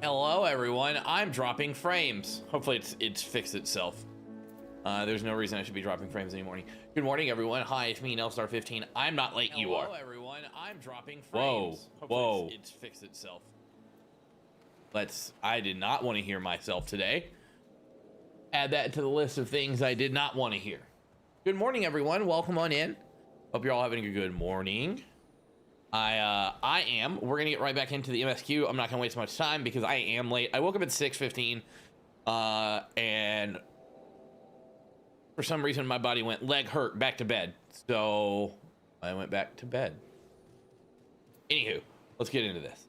Hello everyone, I'm dropping frames. Hopefully it's fixed itself. There's no reason I should be dropping frames anymore. Good morning everyone. Hi, it's me, Nelstar15. I'm not late, you are. Hello everyone, I'm dropping Whoa, frames. whoa. It's fixed itself. I did not want to hear myself today. Add that to the list of things I did not want to hear. Good morning everyone, welcome on in. Hope you're all having a good morning. I am. We're gonna get right back into the MSQ. I'm not gonna waste much time because I am late. I woke up at 6:15, and for some reason my body went leg hurt, back to bed. So I went back to bed. Anywho, let's get into this.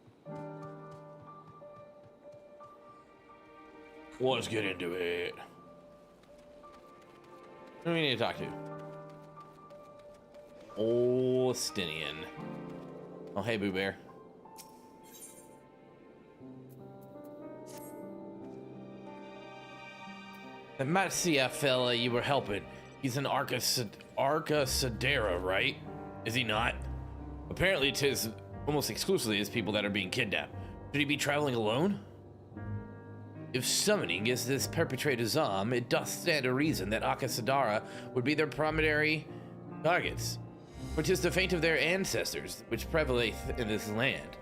Let's get into it. Who do we need to talk to? Austinian. Oh, hey, Boo Bear. That Matsia fella you were helping, he's an Arca Sedera, right? Is he not? Apparently it is almost exclusively his people that are being kidnapped. Should he be traveling alone? If summoning is this perpetrator's arm, it doth stand to reason that Akasadara would be their primary targets, which is the fate of their ancestors, which prevaleth in this land.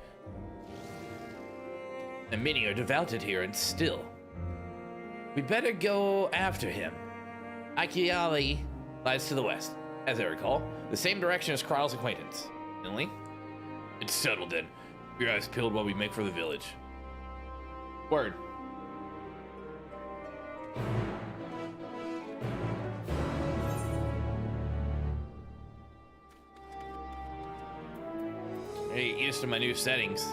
And many are devoted here and still. We better go after him. Akiali lies to the west, as I recall, the same direction as Kryle's acquaintance. Finally, it's settled then. Your eyes peeled while we make for the village. Word. Hey, used to my new settings.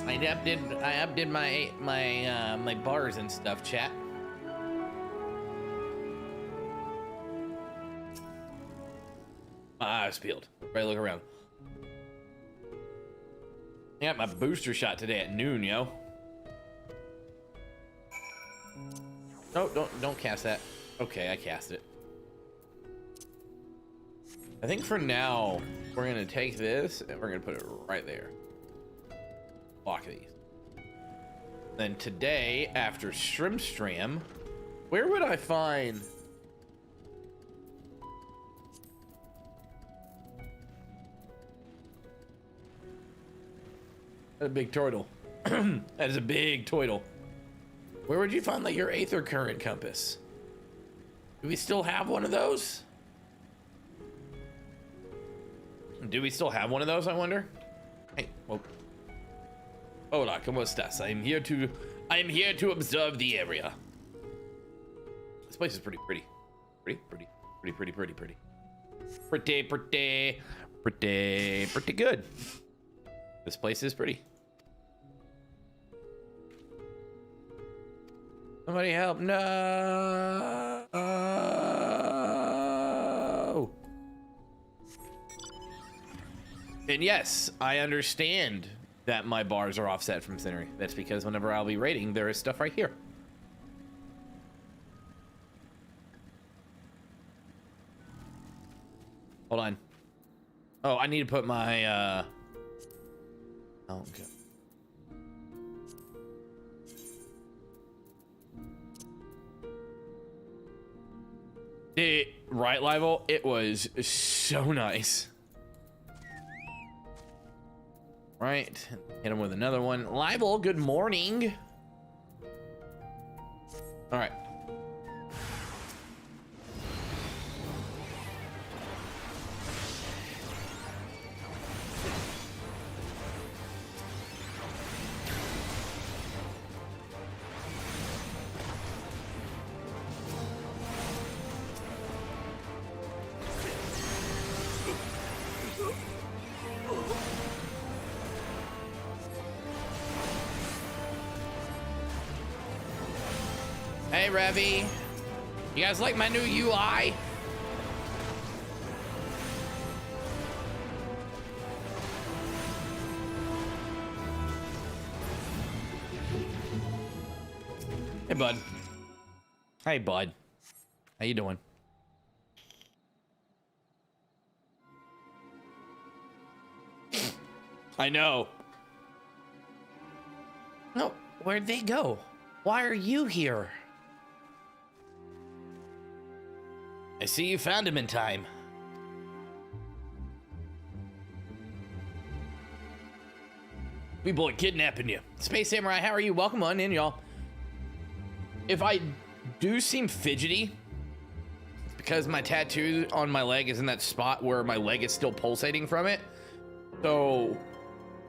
I updated my bars and stuff, chat. My eyes peeled. Right, look around. I got my booster shot today at noon, yo. No, don't cast that. Okay, I cast it. I think for now, we're gonna take this and we're gonna put it right there. Block these. Then today, after Shrimstram, where would I find... That's a big turtle. That is a big turtle. Where would you find like your Aether Current compass? Do we still have one of those? Do we still have one of those, I wonder? Hey, well. Hola, ¿cómo estás? I am here to observe the area. This place is pretty pretty. Pretty good. This place is pretty. Somebody help. No. And yes, I understand that my bars are offset from scenery. That's because whenever I'll be raiding, there is stuff right here. Hold on. Oh, I need to put my, oh, okay. Right, Livel? It was so nice. Right, hit him with another one. Livel, good morning. All right. Hey, Revy. You guys like my new UI? Hey, bud. Hey, bud. How you doing? I know. No, where'd they go? Why are you here? I see you found him in time. People are kidnapping you. Space Samurai, how are you? Welcome on in, y'all. If I do seem fidgety, it's because my tattoo on my leg is in that spot where my leg is still pulsating from it. So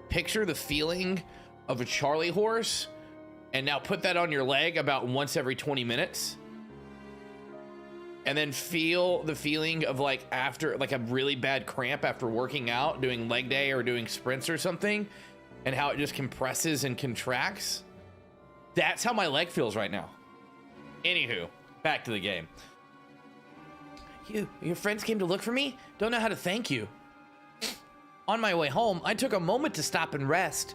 picture the feeling of a Charlie horse and now put that on your leg about once every 20 minutes. And then feel the feeling of like after like a really bad cramp after working out, doing leg day or doing sprints or something, and how it just compresses and contracts. That's how my leg feels right now. Anywho, back to the game. Your friends came to look for me? Don't know how to thank you. On my way home, I took a moment to stop and rest.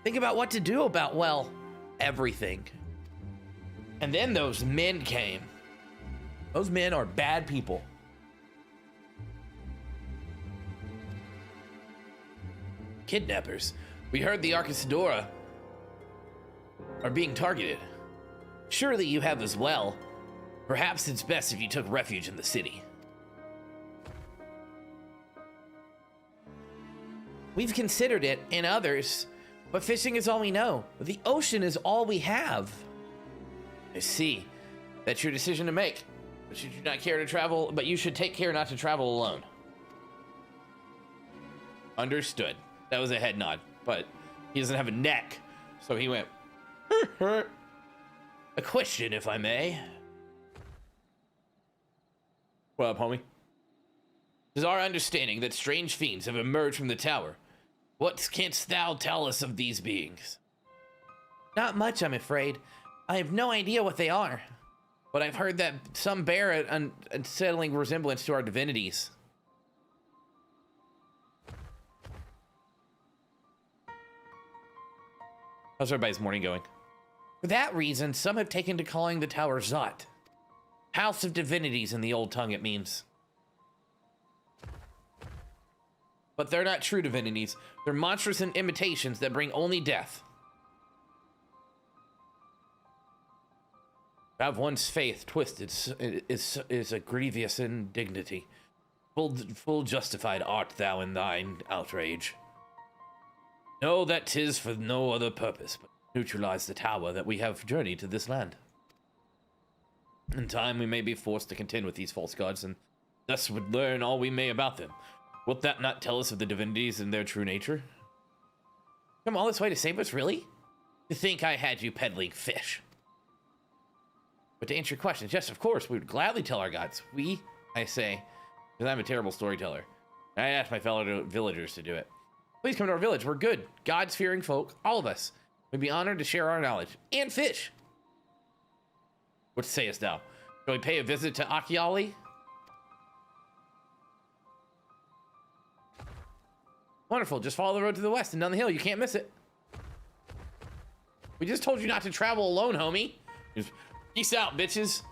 Think about what to do about, well, everything. And then those men came. Those men are bad people. Kidnappers. We heard the Arcasadora are being targeted. Surely you have as well. Perhaps it's best if you took refuge in the city. We've considered it, and others, but fishing is all we know. The ocean is all we have. I see. That's your decision to make. But you do not care to travel, but you should take care not to travel alone. Understood. That was a head nod, but he doesn't have a neck, so he went. A question, if I may. What up, homie? It is our understanding that strange fiends have emerged from the tower. What canst thou tell us of these beings? Not much, I'm afraid. I have no idea what they are. But I've heard that some bear an unsettling resemblance to our divinities. How's everybody's morning going? For that reason, some have taken to calling the tower Zot. House of Divinities in the old tongue, it means. But they're not true divinities. They're monstrous imitations that bring only death. To have one's faith twisted is a grievous indignity. Full justified art thou in thine outrage. Know that 'tis for no other purpose but to neutralize the tower that we have journeyed to this land. In time we may be forced to contend with these false gods, and thus would learn all we may about them. Wilt that not tell us of the divinities and their true nature? Come all this way to save us, really? To think I had you peddling fish. But to answer your questions, yes, of course, we would gladly tell our gods. I say, because I'm a terrible storyteller. I asked my fellow villagers to do it. Please come to our village. We're good. Gods-fearing folk, all of us. We'd be honored to share our knowledge. And fish. What sayest thou? Shall we pay a visit to Akiali? Wonderful. Just follow the road to the west and down the hill. You can't miss it. We just told you not to travel alone, homie. Just peace out, bitches.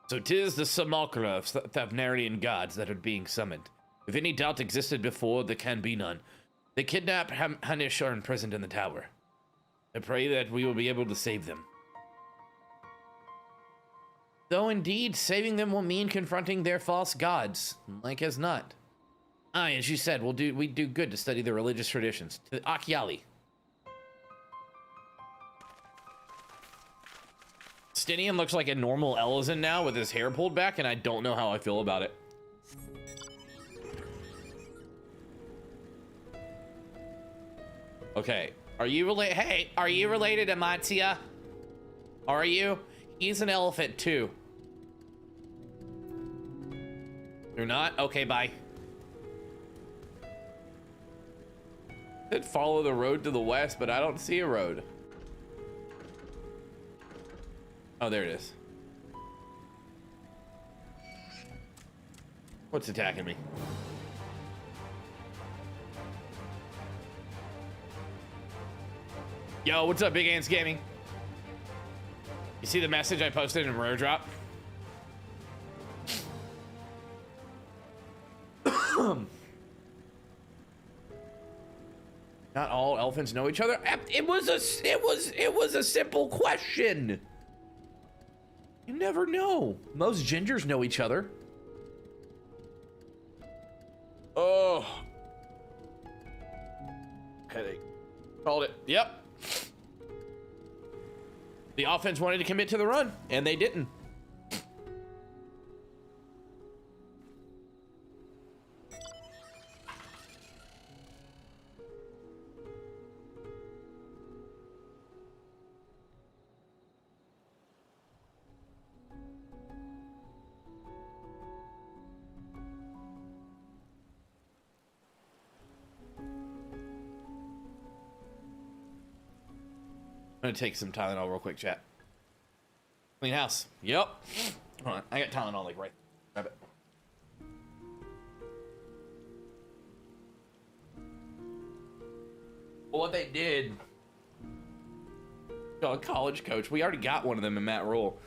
So 'tis the simulacra of Thavnarian gods that are being summoned. If any doubt existed before, there can be none. They kidnap Hanish are imprisoned in the tower. I pray that we will be able to save them. Though indeed, saving them will mean confronting their false gods, like as not. Aye, as you said, we do good to study their religious traditions. To Akiali. Stinian looks like a normal Elizin now with his hair pulled back, and I don't know how I feel about it. Okay, are you related? Hey, are you related to Matsia? Are you? He's an elephant too. You're not? Okay, bye. Did follow the road to the west, but I don't see a road. Oh, there it is. What's attacking me? Yo, what's up, Big Ants Gaming? You see the message I posted in Rare Drop? Not all elephants know each other. It was a simple question. You never know. Most gingers know each other. Oh. Headache. Called it. Yep. The offense wanted to commit to the run, and they didn't. I'm gonna take some Tylenol real quick, chat. Clean house. Yep. Hold on. I got Tylenol like right. Grab it. Well, what they did. Oh, a college coach. We already got one of them in Matt Rule.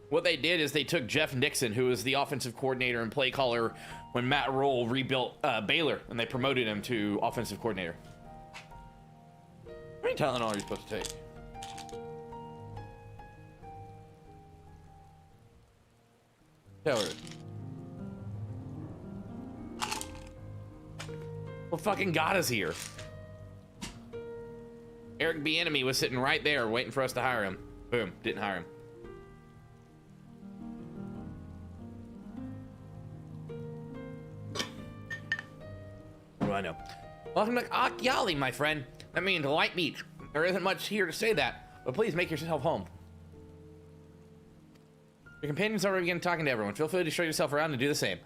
What they did is they took Jeff Nixon, who was the offensive coordinator and play caller when Matt Rule rebuilt Baylor, and they promoted him to offensive coordinator. How many Tylenol are you supposed to take? Taylor. What fucking got us here? Eric Bieniemy was sitting right there waiting for us to hire him. Boom, didn't hire him. What do I know? Welcome to Akyali, my friend. That means light beach. There isn't much here to say that, but please make yourself home. Your companions already began talking to everyone. Feel free to show yourself around and do the same.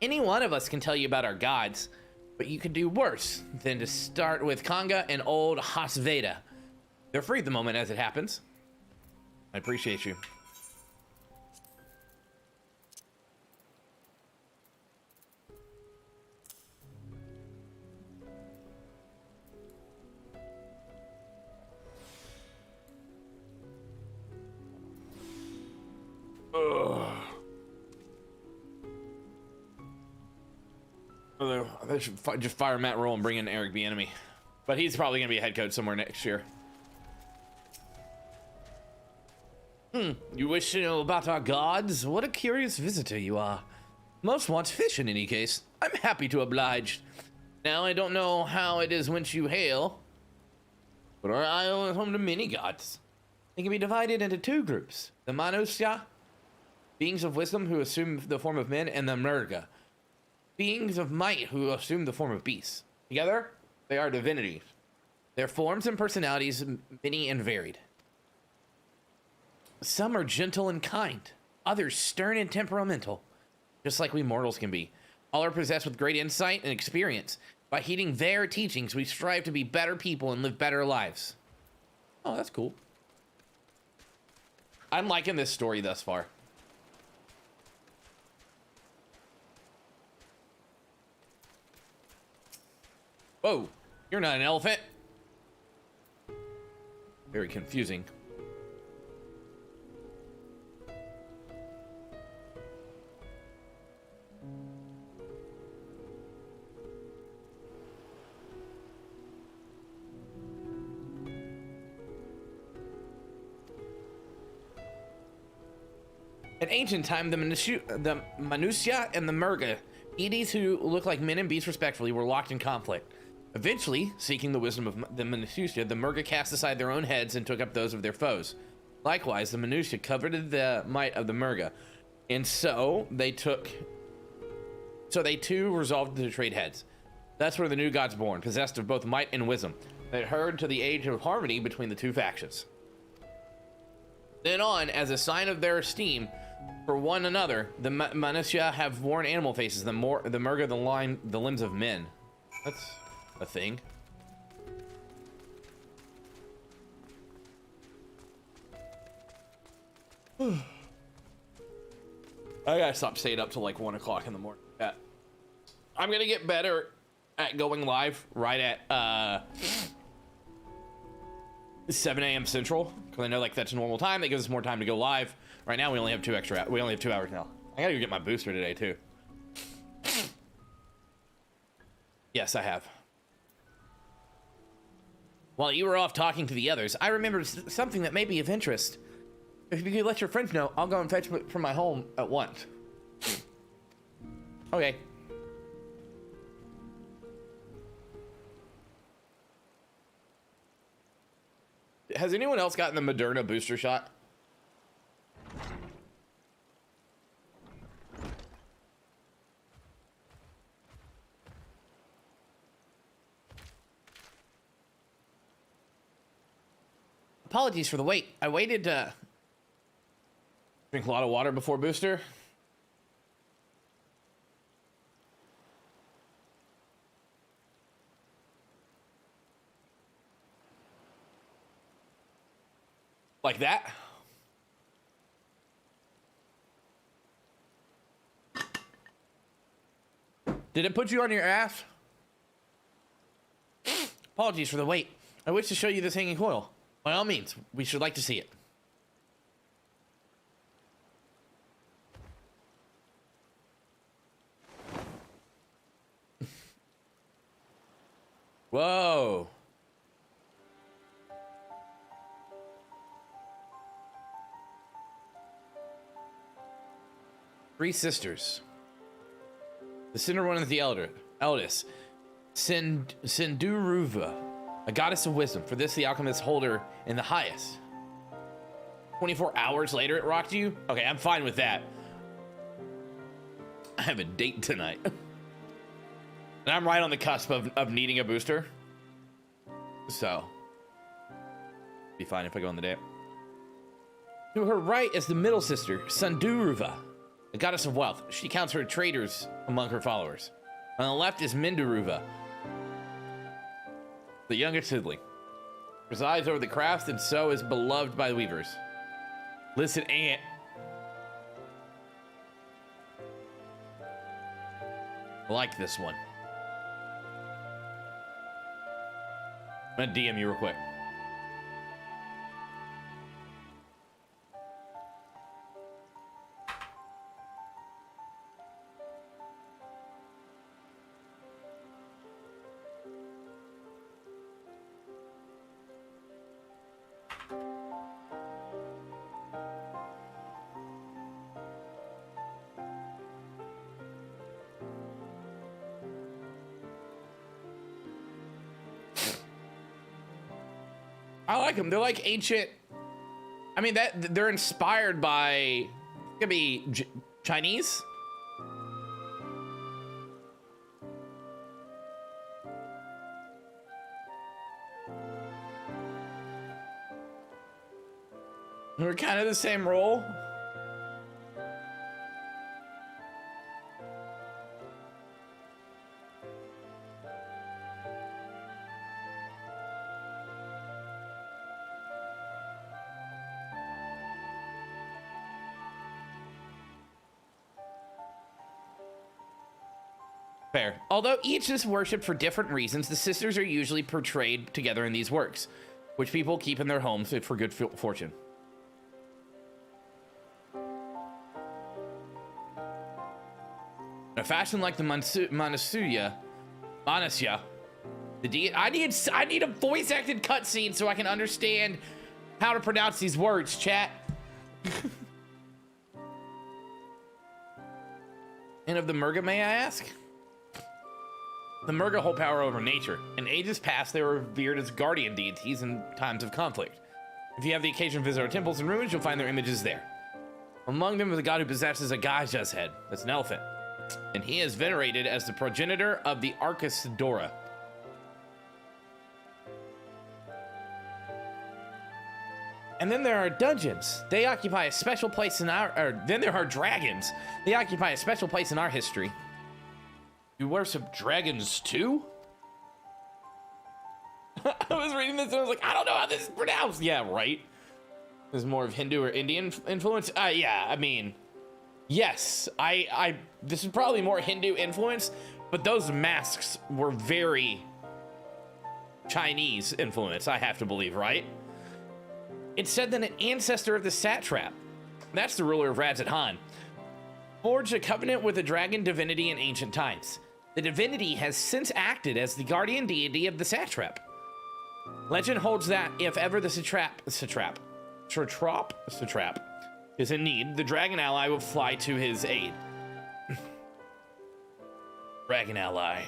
Any one of us can tell you about our gods, but you could do worse than to start with Kanga and old Hasveda. They're free at the moment as it happens. I appreciate you. They should just fire Matt Rule and bring in Eric Bieniemy, but he's probably gonna be a head coach somewhere next year. You wish to know about our gods? What a curious visitor you are. Most wants fish in any case. I'm happy to oblige. Now I don't know how it is whence you hail, but our isle is home to many gods. They can be divided into two groups: the Manusya, beings of wisdom who assume the form of men, and the Murga, beings of might who assume the form of beasts. Together, they are divinities. Their forms and personalities many and varied. Some are gentle and kind, others stern and temperamental, just like we mortals can be. All are possessed with great insight and experience. By heeding their teachings, we strive to be better people and live better lives. Oh, that's cool. I'm liking this story thus far. Whoa, you're not an elephant. Very confusing. In ancient time, the Manusya and the Murga, deities who look like men and beasts respectively, were locked in conflict. Eventually, seeking the wisdom of the Manusya, the Murga cast aside their own heads and took up those of their foes. Likewise, the Manusya coveted the might of the Murga, and so they too resolved to trade heads. That's where the new gods born, possessed of both might and wisdom. They adhered to the age of harmony between the two factions. Then on, as a sign of their esteem for one another, the Manusya have worn animal faces, the Murga the limbs of men. That's a thing. I gotta stop staying up till like 1 o'clock in the morning. I'm gonna get better at going live right at 7 a.m. Central, because I know like that's a normal time. That gives us more time to go live. Right now we only have 2 hours now. I gotta go get my booster today too. Yes, I have. While you were off talking to the others, I remembered something that may be of interest. If you could let your friends know, I'll go and fetch it from my home at once. Okay. Has anyone else gotten the Moderna booster shot? Apologies for the wait. I waited to drink a lot of water before booster. Like that. Did it put you on your ass? Apologies for the wait. I wish to show you this hanging coil. By all means, we should like to see it. Whoa. Three sisters. The center one is the eldest. Sinduruva, a goddess of wisdom. For this, the alchemists hold her in the highest. 24 hours later, it rocked you? Okay, I'm fine with that. I have a date tonight. And I'm right on the cusp of needing a booster. So, be fine if I go on the date. To her right is the middle sister, Sunduruva, the goddess of wealth. She counts her traders among her followers. On the left is Mindaruva, the youngest sibling. Presides over the crafts and so is beloved by the weavers. Listen, Aunt. I like this one. I'm gonna DM you real quick. I like them. They're like ancient. I mean, that they're inspired by. It could be Chinese. We're kind of the same role. Fair. Although each is worshipped for different reasons, the sisters are usually portrayed together in these works, which people keep in their homes for good fortune. In a fashion like the Manasya, the I need a voice acted cutscene so I can understand how to pronounce these words, chat. And of the Murga, may I ask? The Murga hold power over nature. In ages past, they were revered as guardian deities in times of conflict. If you have the occasion to visit our temples and ruins, you'll find their images there. Among them is a god who possesses a Gaja's head. That's an elephant. And he is venerated as the progenitor of the Arcus-Dora. And then there are dungeons. They occupy a special place in then there are dragons. They occupy a special place in our history. You worship dragons too? I was reading this and I was like, I don't know how this is pronounced. Yeah, right. There's more of Hindu or Indian influence. Yeah, I mean, yes, this is probably more Hindu influence, but those masks were very Chinese influence, I have to believe, right? It's said that an ancestor of the satrap, that's the ruler of Radzat-Han, forged a covenant with a dragon divinity in ancient times. The divinity has since acted as the guardian deity of the satrap. Legend holds that if ever the satrap is in need, the dragon ally will fly to his aid. Dragon ally.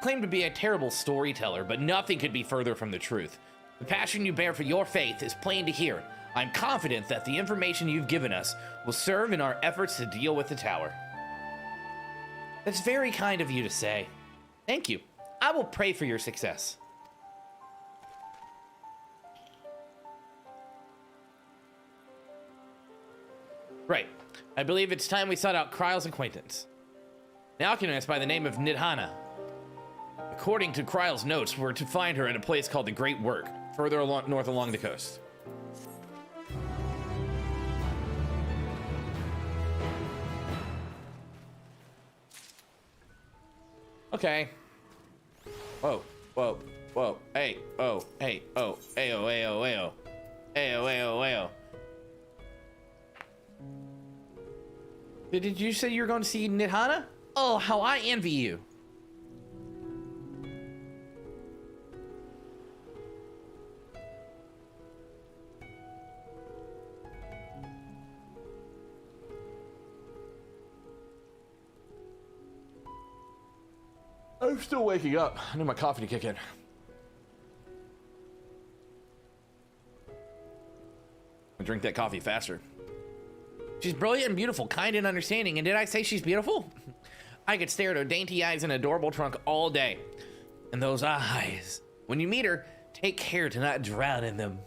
Claimed to be a terrible storyteller, but nothing could be further from the truth. The passion you bear for your faith is plain to hear. I'm confident that the information you've given us will serve in our efforts to deal with the tower. That's very kind of you to say. Thank you. I will pray for your success. Right. I believe it's time we sought out Kryle's acquaintance. An alchemist by the name of Nidhana. According to Kryle's notes, we're to find her at a place called the Great Work, further north along the coast. Okay. Whoa, whoa, whoa. Hey, oh, hey, oh, ayo, ayo, ayo. Ayo, ayo, ayo. Did you say you were going to see Nidhana? Oh, how I envy you. I'm still waking up. I need my coffee to kick in. I drink that coffee faster. She's brilliant and beautiful, kind and understanding. And did I say she's beautiful? I could stare at her dainty eyes and adorable trunk all day. And those eyes. When you meet her, take care to not drown in them.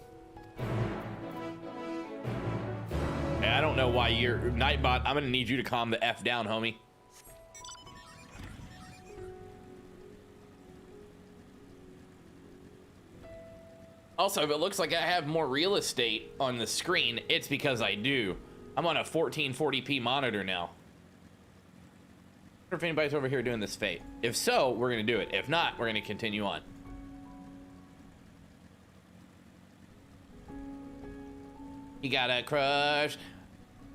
Hey, I don't know why you're Nightbot. I'm gonna need you to calm the F down, homie. Also, if it looks like I have more real estate on the screen, it's because I do. I'm on a 1440p monitor now. I wonder if anybody's over here doing this fate. If so, we're gonna do it. If not, we're gonna continue on. You got a crush.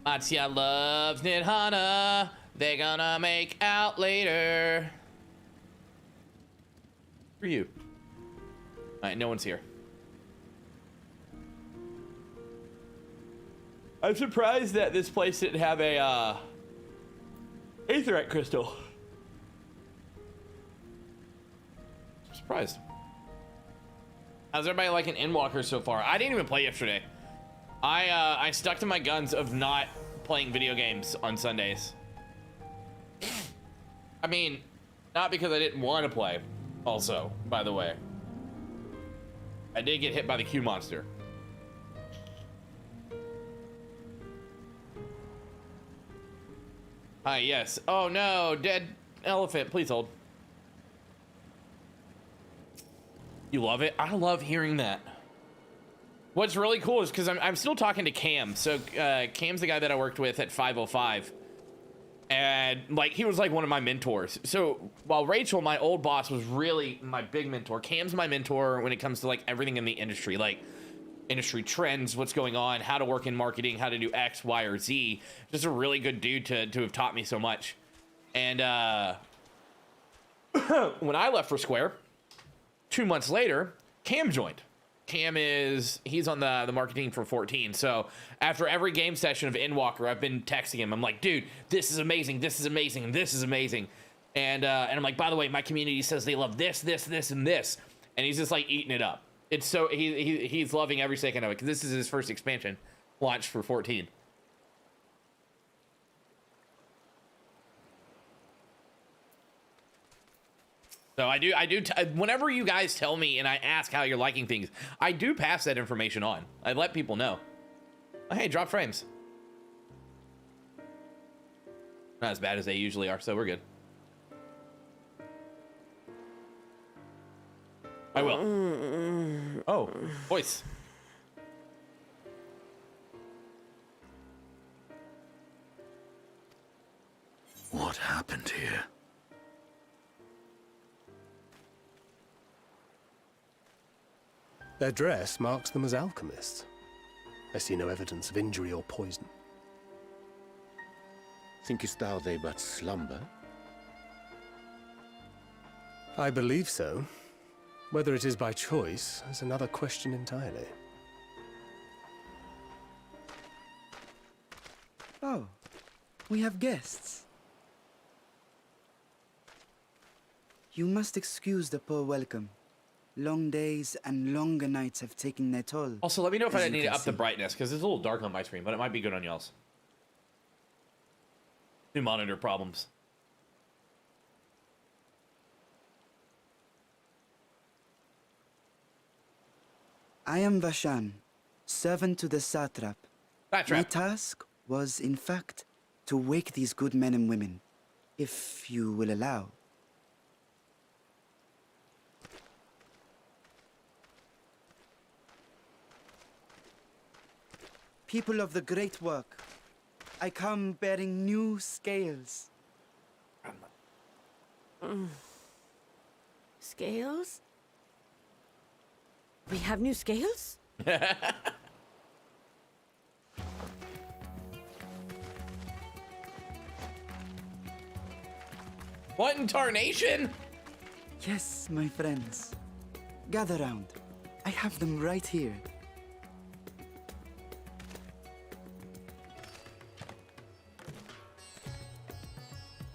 Matsuya loves Nidhana. They gonna make out later. For you. All right, no one's here. I'm surprised that this place didn't have a aetherite crystal. I'm surprised. How's everybody liking Endwalker so far? I didn't even play yesterday. I stuck to my guns of not playing video games on Sundays. I mean, not because I didn't want to play. Also, by the way, I did get hit by the Q monster. Hi, yes. Oh no, dead elephant. Please hold. You love it? I love hearing that. What's really cool is because I'm still talking to Cam. So Cam's the guy that I worked with at 505. And like, he was like one of my mentors. So while Rachel, my old boss, was really my big mentor, Cam's my mentor when it comes to like everything in the industry, like industry trends, what's going on, how to work in marketing, how to do X, Y, or Z. Just a really good dude to have taught me so much. And when I left for Square, 2 months later, Cam joined. Cam he's on the marketing for 14. So after every game session of Endwalker, I've been texting him. I'm like, dude, this is amazing. This is amazing. And this is amazing. And I'm like, by the way, my community says they love this, this, this, and this. And he's just like eating it up. It's so he's loving every second of it because this is his first expansion launched for 14. So I do whenever you guys tell me and I ask how you're liking things, I do pass that information on. I let people know. Oh, hey, drop frames. Not as bad as they usually are, so we're good. I will. Oh, voice. What happened here? Their dress marks them as alchemists. I see no evidence of injury or poison. Thinkest thou they but slumber? I believe so. Whether it is by choice is another question entirely. Oh, we have guests. You must excuse the poor welcome. Long days and longer nights have taken their toll. Also, let me know if I as you need to can up the see. brightness because it's a little dark on my screen, but it might be good on y'all's. New monitor problems. I am Vashan, servant to the satrap. My Backtrap. task was, in fact, to wake these good men and women, if you will allow. People of the great work, I come bearing new scales. Scales? We have new scales? What in tarnation? Yes, my friends. Gather round. I have them right here.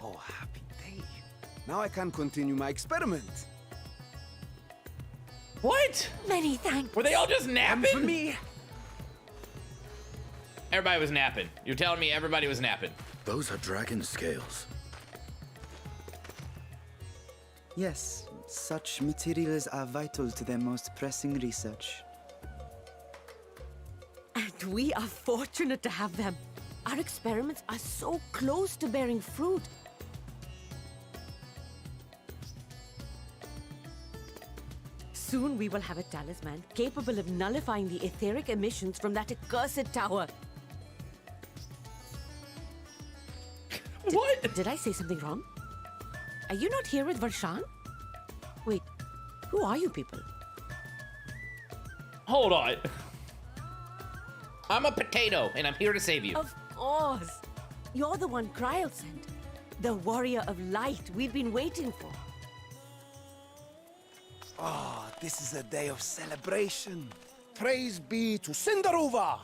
Oh, happy day. Now I can continue my experiment. What? Many thanks. Were they all just For napping? me. Everybody was napping. You're telling me everybody was napping. Those are dragon scales. Yes, such materials are vital to their most pressing research. And we are fortunate to have them. Our experiments are so close to bearing fruit. Soon we will have a talisman capable of nullifying the etheric emissions from that accursed tower. What? Did I say something wrong? Are you not here with Varshan? Wait, who are you people? Hold on. I'm a potato, and I'm here to save you. Of course. You're the one Kryl sent. The warrior of light we've been waiting for. Ah, this is a day of celebration. Praise be to Cinderova.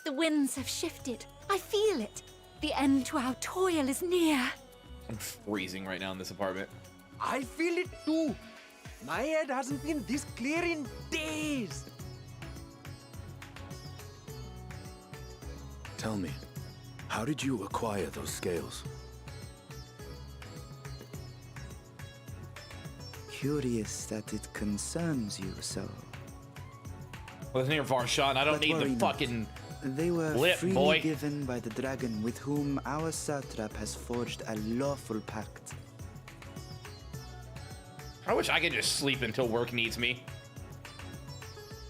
The winds have shifted. I feel it. The end to our toil is near. I'm freezing right now in this apartment. I feel it too. My head hasn't been this clear in days. Tell me, how did you acquire those scales? Curious that it concerns you so. Listen here, Varshan. I don't But need worry the not. fucking. They were Lip, freely boy. given by the dragon with whom our satrap has forged a lawful pact. I wish I could just sleep until work needs me.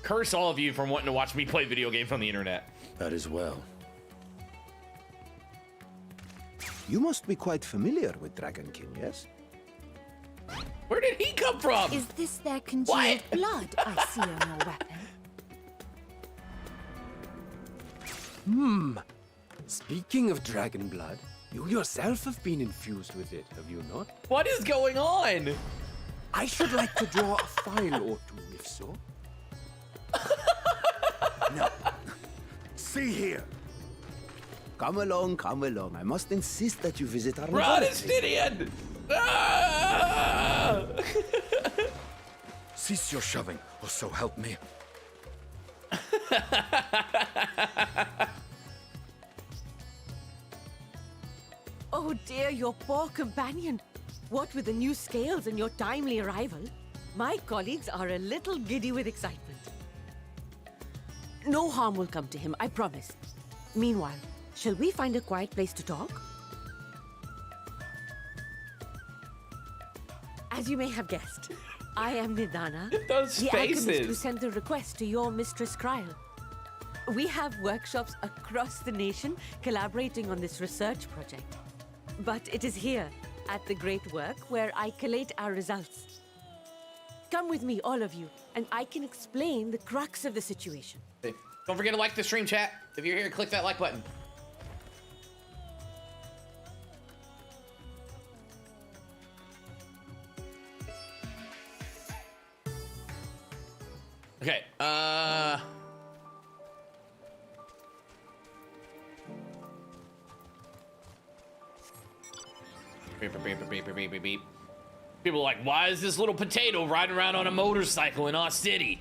Curse all of you for wanting to watch me play video games on the internet. That is well. You must be quite familiar with Dragon King, yes? Where did he come from? Is this their congealed What? blood I see on your weapon? Speaking of dragon blood, you yourself have been infused with it, have you not? What is going on? I should like to draw a file or two, if so. No. See here. Come along, come along. I must insist that you visit our laboratory. Protestinian! Ah! Cease your shoving, or so help me. Oh dear, your poor companion. What with the new scales and your timely arrival, my colleagues are a little giddy with excitement. No harm will come to him, I promise. Meanwhile, shall we find a quiet place to talk? As you may have guessed, I am Nidana, Those the alchemist who faces. sent the request to your mistress Kryl. We have workshops across the nation collaborating on this research project. But it is here, at the Great Work, where I collate our results. Come with me, all of you, and I can explain the crux of the situation. Hey, don't forget to like the stream, chat. If you're here, click that like button. Okay, beep, beep, beep, beep, beep, beep, beep. People are like, why is this little potato riding around on a motorcycle in our city?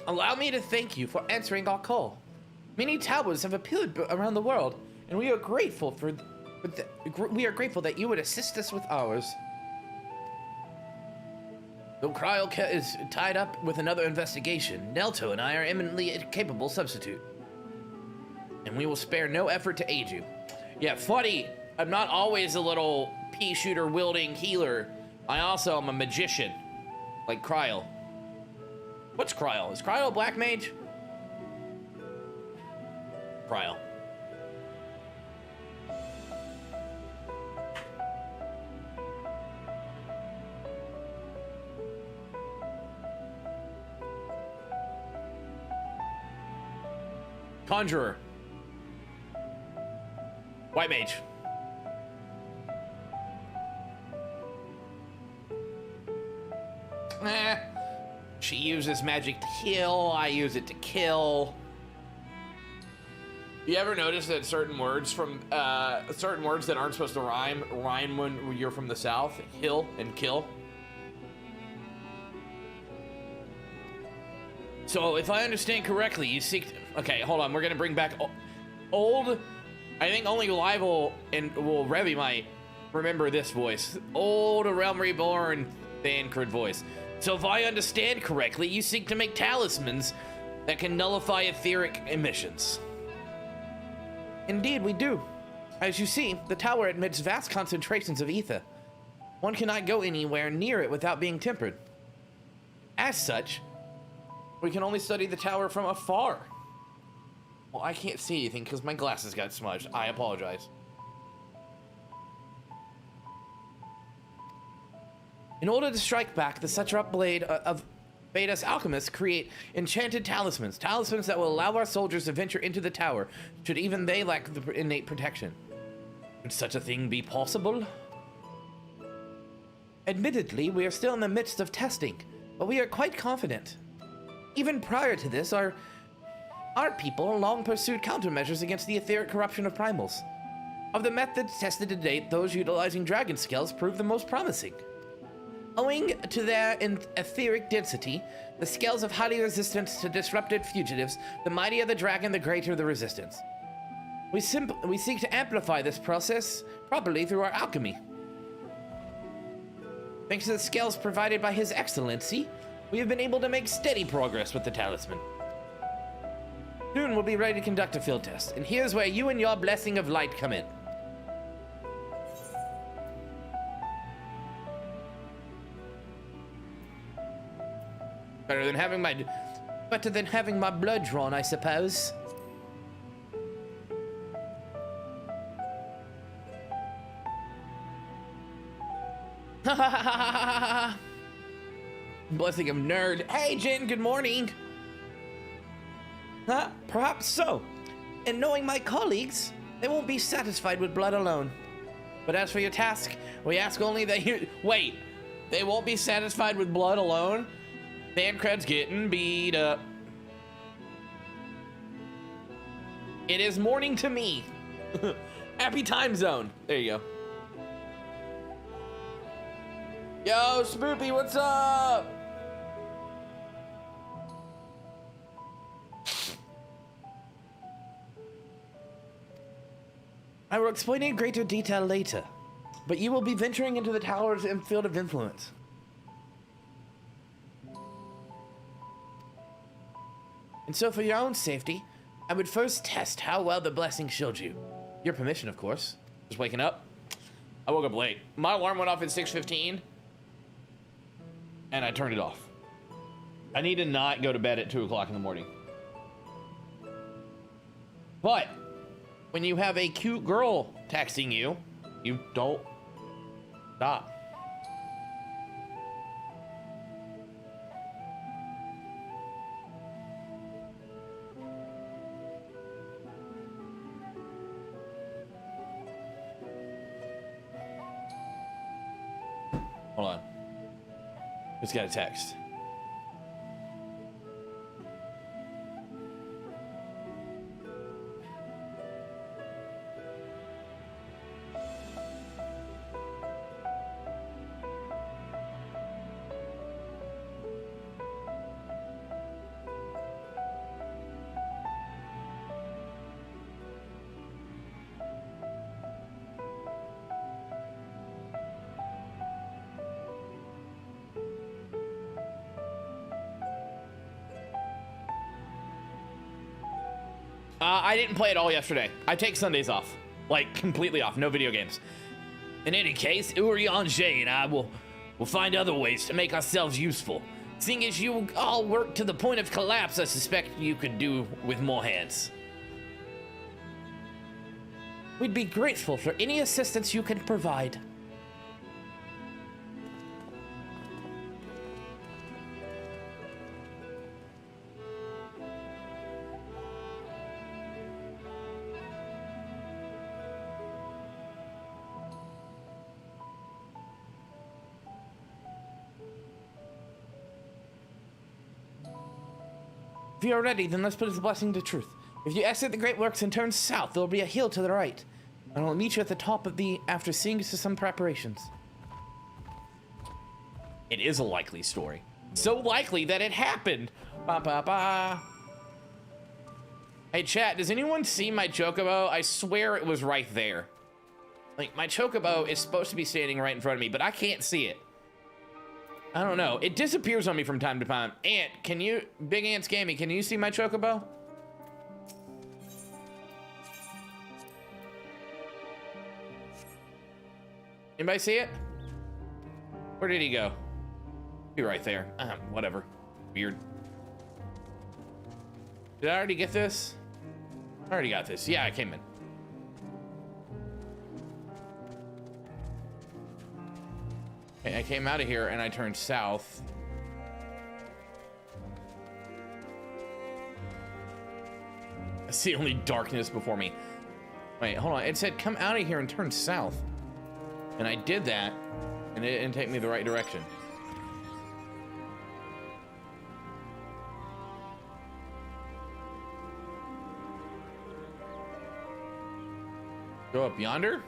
Allow me to thank you for answering our call. Many towers have appeared around the world, and we are grateful that you would assist us with ours. Though Kryl is tied up with another investigation, Nelto and I are eminently a capable substitute. And we will spare no effort to aid you. Yeah, funny, I'm not always a little pea shooter wielding healer. I also am a magician, like Kryl. What's Kryl? Is Kryl a black mage? Kryl. Conjurer. White mage. She uses magic to heal. I use it to kill. You ever notice that certain words that aren't supposed to rhyme when you're from the South? Hill and kill. So if I understand correctly, you seek. Okay, hold on. We're gonna bring back old. I think only Live will Revy might remember this voice. Old Realm Reborn Thancred voice. So if I understand correctly, you seek to make talismans that can nullify etheric emissions. Indeed, we do. As you see, the tower emits vast concentrations of ether. One cannot go anywhere near it without being tempered. As such, we can only study the tower from afar. Well, I can't see anything because my glasses got smudged. I apologize. In order to strike back, the Satrap blade of Vedas alchemists create enchanted talismans. Talismans that will allow our soldiers to venture into the tower, should even they lack the innate protection. Could such a thing be possible? Admittedly, we are still in the midst of testing, but we are quite confident. Even prior to this, our people long pursued countermeasures against the etheric corruption of primals. Of the methods tested to date, those utilizing dragon scales proved the most promising. Owing to their etheric density, the scales have highly resistance to disrupted fugitives. The mightier the dragon, the greater the resistance. We seek to amplify this process properly through our alchemy. Thanks to the scales provided by His Excellency, we have been able to make steady progress with the talisman. Soon we'll be ready to conduct a field test, and here's where you and your blessing of light come in. Better than having my blood drawn, I suppose. Blessing of nerd. Hey, Jin, good morning. Perhaps so. And knowing my colleagues, they won't be satisfied with blood alone. But as for your task, we ask only that you... Wait, they won't be satisfied with blood alone? Thancred's getting beat up. It is morning to me. Happy time zone. There you go. Yo, Spoopy, what's up? I will explain in greater detail later, but you will be venturing into the tower's field of influence. And so for your own safety, I would first test how well the blessing showed you. Your permission, of course. Just waking up. I woke up late. My alarm went off at 6:15, and I turned it off. I need to not go to bed at 2 o'clock in the morning. But when you have a cute girl texting you, you don't stop. Hold on. Just got a text. I didn't play it all yesterday. I take Sundays off. Like, completely off. No video games. In any case, Urianger and I will find other ways to make ourselves useful. Seeing as you all work to the point of collapse, I suspect you could do with more hands. We'd be grateful for any assistance you can provide. If you are ready, then let's put the blessing to truth. If you exit the Great Works and turn south, there will be a hill to the right. And I'll meet you at the top of the after seeing to some preparations. It is a likely story. So likely that it happened. Ba ba ba. Hey chat, does anyone see my chocobo? I swear it was right there. Like, my chocobo is supposed to be standing right in front of me, but I can't see it. I don't know. It disappears on me from time to time. Ant, can you, Big Ant's Gaming, can you see my chocobo? Anybody see it? Where did he go? Be right there. Whatever. Weird. Did I already get this? I already got this. Yeah, I came in. Okay, I came out of here and I turned south. I see only darkness before me. Wait, hold on. It said come out of here and turn south. And I did that, and it didn't take me the right direction. Go up yonder?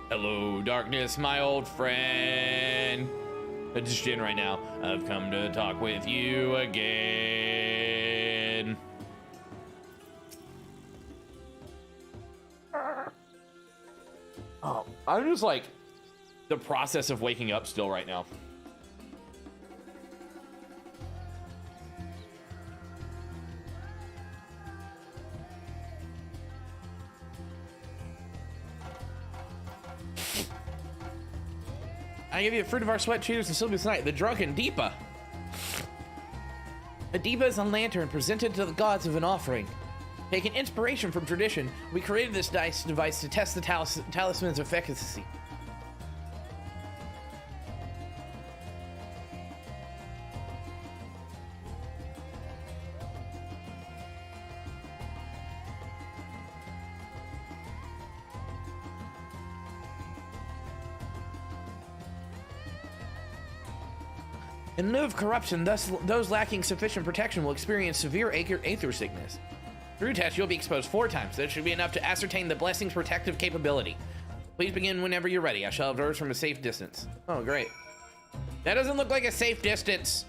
Hello, darkness, my old friend. I'm just in right now. I've come to talk with you again. Oh, I'm just like the process of waking up still right now. I give you the fruit of our sweat, cheers, and Sylvia's night, the drunken Deepa. A Deepa is a lantern presented to the gods of an offering. Taking inspiration from tradition, we created this device to test the talisman's efficacy. In lieu of corruption, those lacking sufficient protection will experience severe aether sickness. Through test, you'll be exposed 4 times. That should be enough to ascertain the blessing's protective capability. Please begin whenever you're ready. I shall observe from a safe distance. Oh, great. That doesn't look like a safe distance.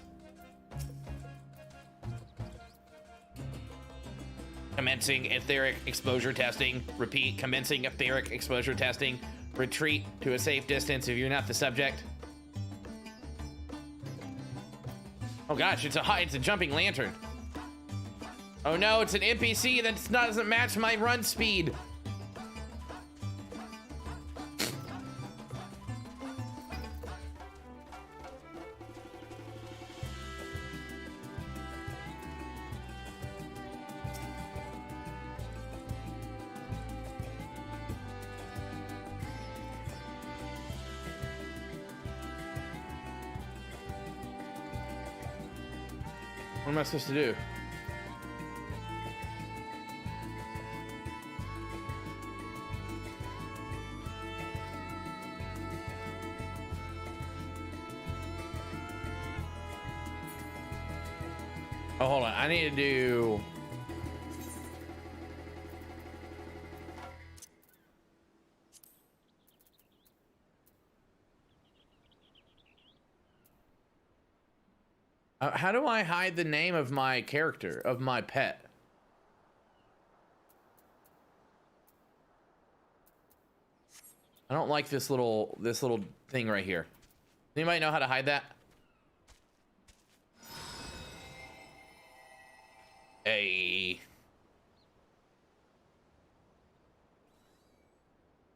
Commencing etheric exposure testing. Repeat, commencing etheric exposure testing. Retreat to a safe distance if you're not the subject. Oh gosh, it's a jumping lantern. Oh no, it's an NPC that doesn't match my run speed. What am I supposed to do? Oh, hold on. I need to do... how do I hide the name of my character, of my pet? I don't like this little thing right here. Anybody know how to hide that? Hey.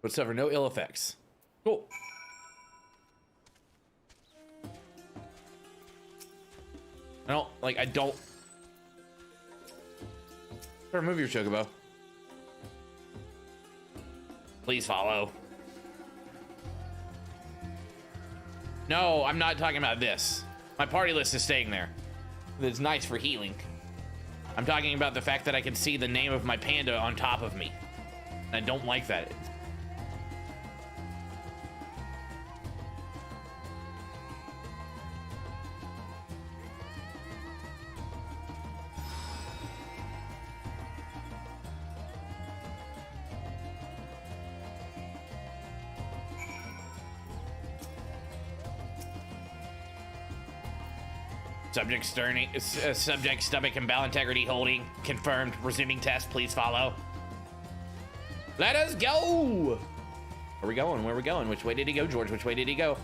Whatsoever, no ill effects. Cool. I don't. Remove your chocobo. Please follow. No, I'm not talking about this. My party list is staying there. It's nice for healing. I'm talking about the fact that I can see the name of my panda on top of me. And I don't like that. Subject stomach and bowel integrity holding. Confirmed. Resuming test. Please follow. Let us go! Where are we going? Where are we going? Which way did he go, George? Which way did he go?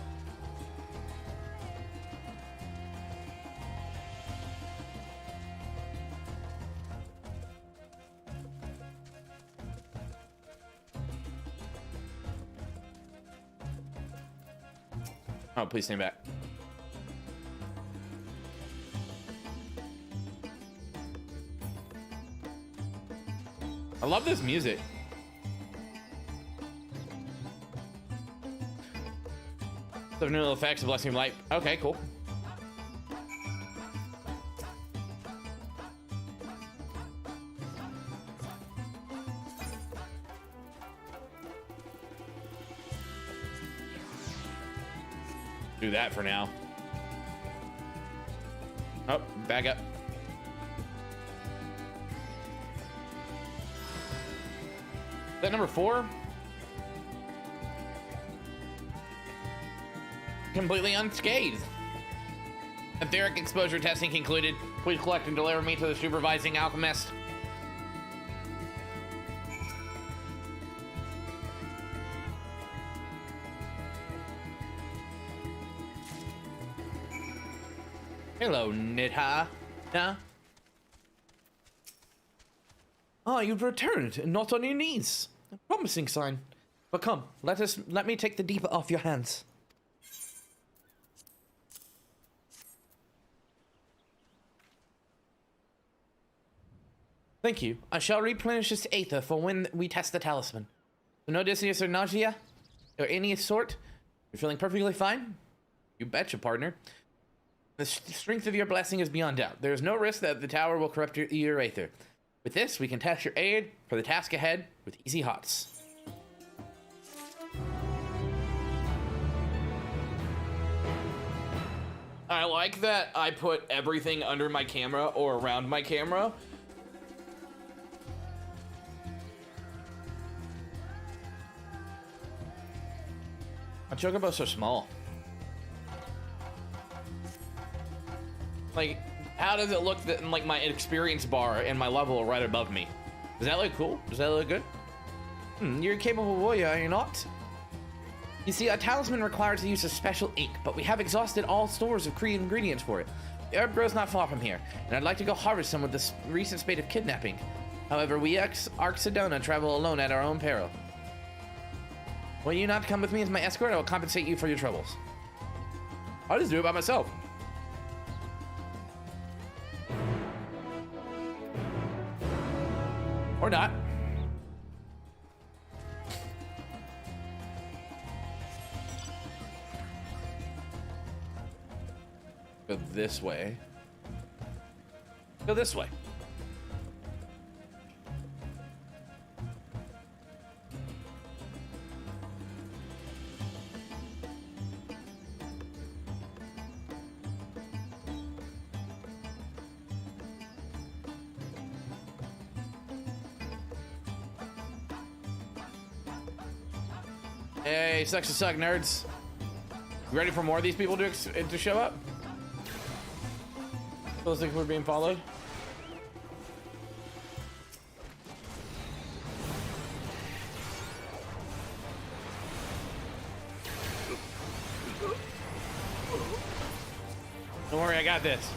Oh, please stand back. I love this music. The new effects of blessing of light. Okay, cool. Do that for now. Oh, back up. Is that number 4? Completely unscathed. Etheric exposure testing concluded. Please collect and deliver me to the supervising alchemist. Hello, Nidha. Nah. Ah, you've returned, and not on your knees. A promising sign. But come, let me take the deeper off your hands. Thank you. I shall replenish this aether for when we test the talisman. So no dizziness or nausea? Or any sort? You're feeling perfectly fine? You betcha, partner. The strength of your blessing is beyond doubt. There is no risk that the tower will corrupt your aether. With this, we can test your aid for the task ahead with easy hots. I like that I put everything under my camera or around my camera. My chocobo's so small. Like, how does it look that like my experience bar and my level are right above me? Does that look cool? Does that look good? You're a capable warrior, are you not? You see, a talisman requires the use of special ink, but we have exhausted all stores of ingredients for it. The herb grows not far from here, and I'd like to go harvest some with this recent spate of kidnapping. However, we Arxidona travel alone at our own peril. Will you not come with me as my escort? I will compensate you for your troubles. I'll just do it by myself. Or not. Go this way. Go this way. Hey, sucks to suck, nerds. You ready for more of these people to show up? Feels like we're being followed. Don't worry, I got this.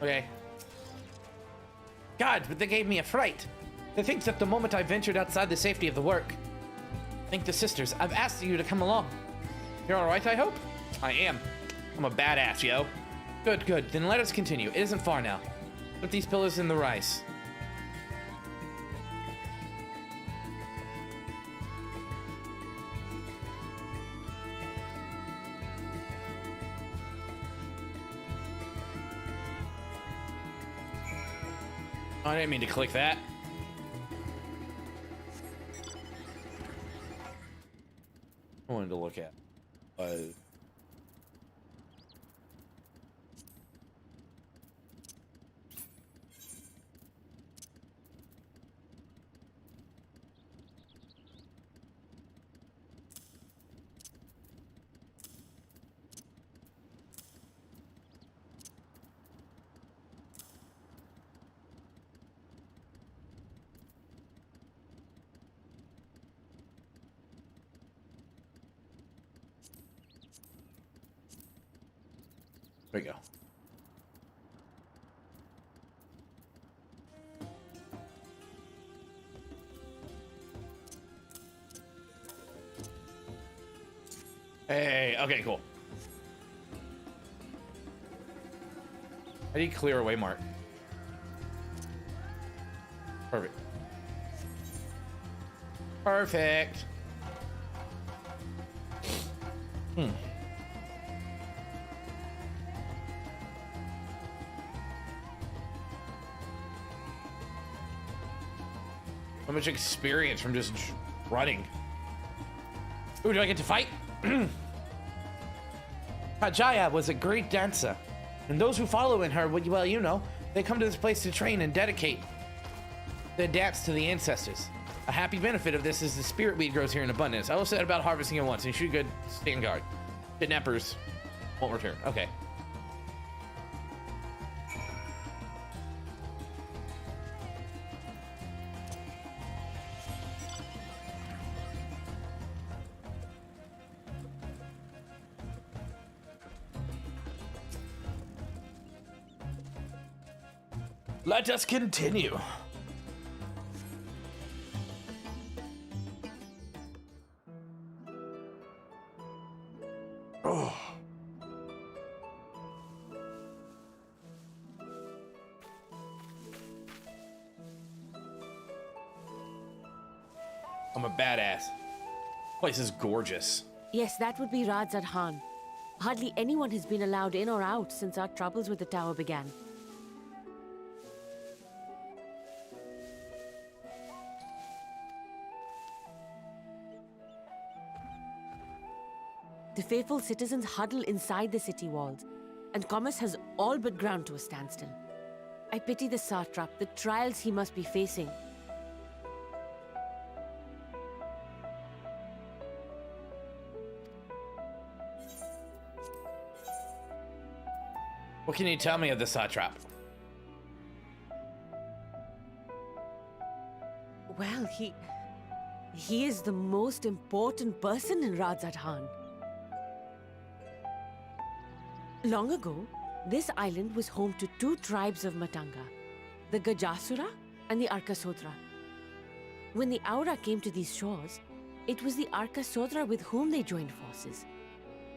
Okay. God, but they gave me a fright. They think that the moment I ventured outside the safety of the work. Thank the sisters. I've asked you to come along. You're alright, I hope? I am. I'm a badass, yo. Good, good. Then let us continue. It isn't far now. Put these pillars in the rice. Oh, I didn't mean to click that. I wanted to look at. There we go. Hey, okay, cool. How do you clear away mark? Perfect. Perfect. How much experience from just running. Ooh, do I get to fight? Kajaya was a great dancer, and those who follow in her, well, you know, they come to this place to train and dedicate their dance to the ancestors. A happy benefit of this is the spirit weed grows here in abundance. I also said about harvesting it once, and you should good stand guard. Kidnappers won't return. Okay. Let us continue. Oh. I'm a badass. Place is gorgeous. Yes, that would be Radzad Han. Hardly anyone has been allowed in or out since our troubles with the tower began. The faithful citizens huddle inside the city walls, and commerce has all but ground to a standstill. I pity the satrap, the trials he must be facing. What can you tell me of the satrap? Well, he is the most important person in Radzad Han. Long ago, this island was home to two tribes of Matanga, the Gajasura and the Arkasodra. When the Aura came to these shores, it was the Arkasodra with whom they joined forces.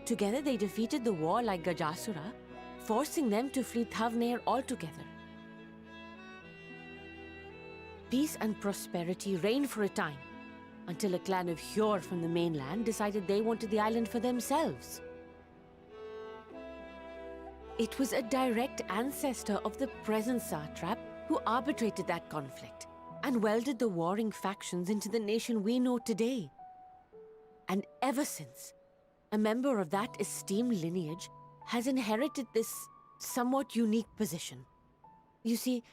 Together they defeated the warlike Gajasura, forcing them to flee Thavnair altogether. Peace and prosperity reigned for a time, until a clan of Hjor from the mainland decided they wanted the island for themselves. It was a direct ancestor of the present satrap who arbitrated that conflict and welded the warring factions into the nation we know today. And ever since, a member of that esteemed lineage has inherited this somewhat unique position. You see,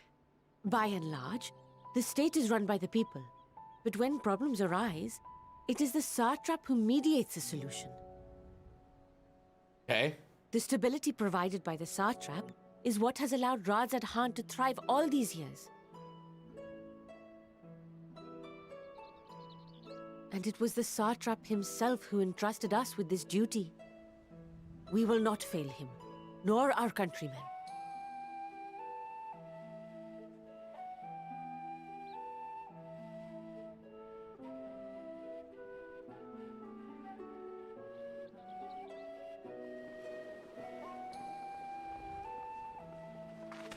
by and large, the state is run by the people, but when problems arise, it is the satrap who mediates a solution. Okay. The stability provided by the satrap is what has allowed Radzad Han to thrive all these years. And it was the satrap himself who entrusted us with this duty. We will not fail him, nor our countrymen.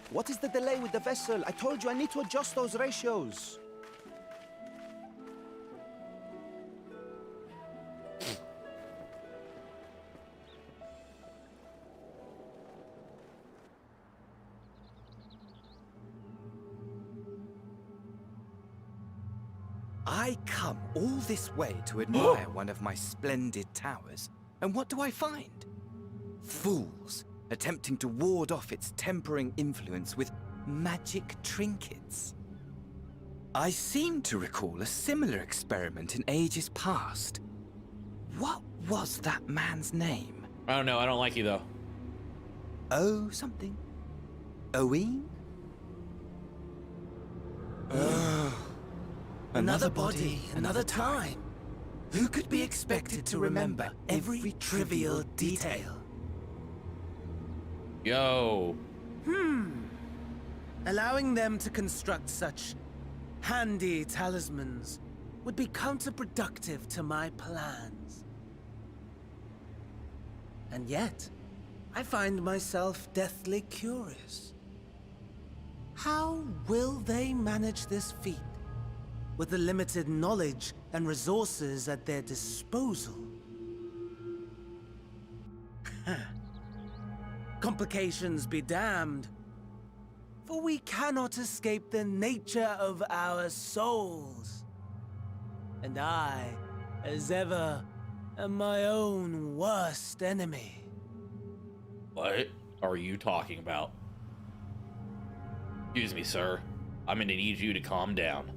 What is the delay with the vessel? I told you I need to adjust those ratios. I come all this way to admire one of my splendid towers, and what do I find? Fools attempting to ward off its tempering influence with magic trinkets. I seem to recall a similar experiment in ages past. What was that man's name? I don't know. I don't like you, though. Oh, something. Owen? Another body, another time. Who could be expected to remember every trivial detail? Yo. Allowing them to construct such handy talismans would be counterproductive to my plans. And yet, I find myself deathly curious. How will they manage this feat with the limited knowledge and resources at their disposal? Complications be damned, for we cannot escape the nature of our souls. And I, as ever, am my own worst enemy. What are you talking about? Excuse me, sir. I'm gonna need you to calm down.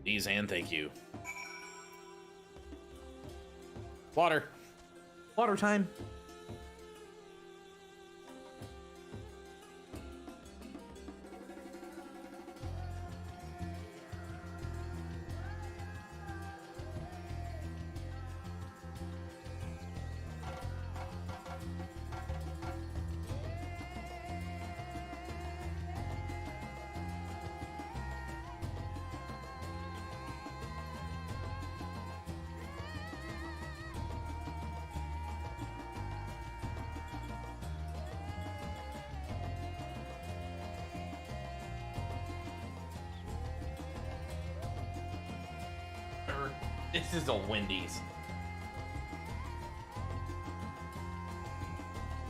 Please and thank you. Water. Water time. This is a Wendy's.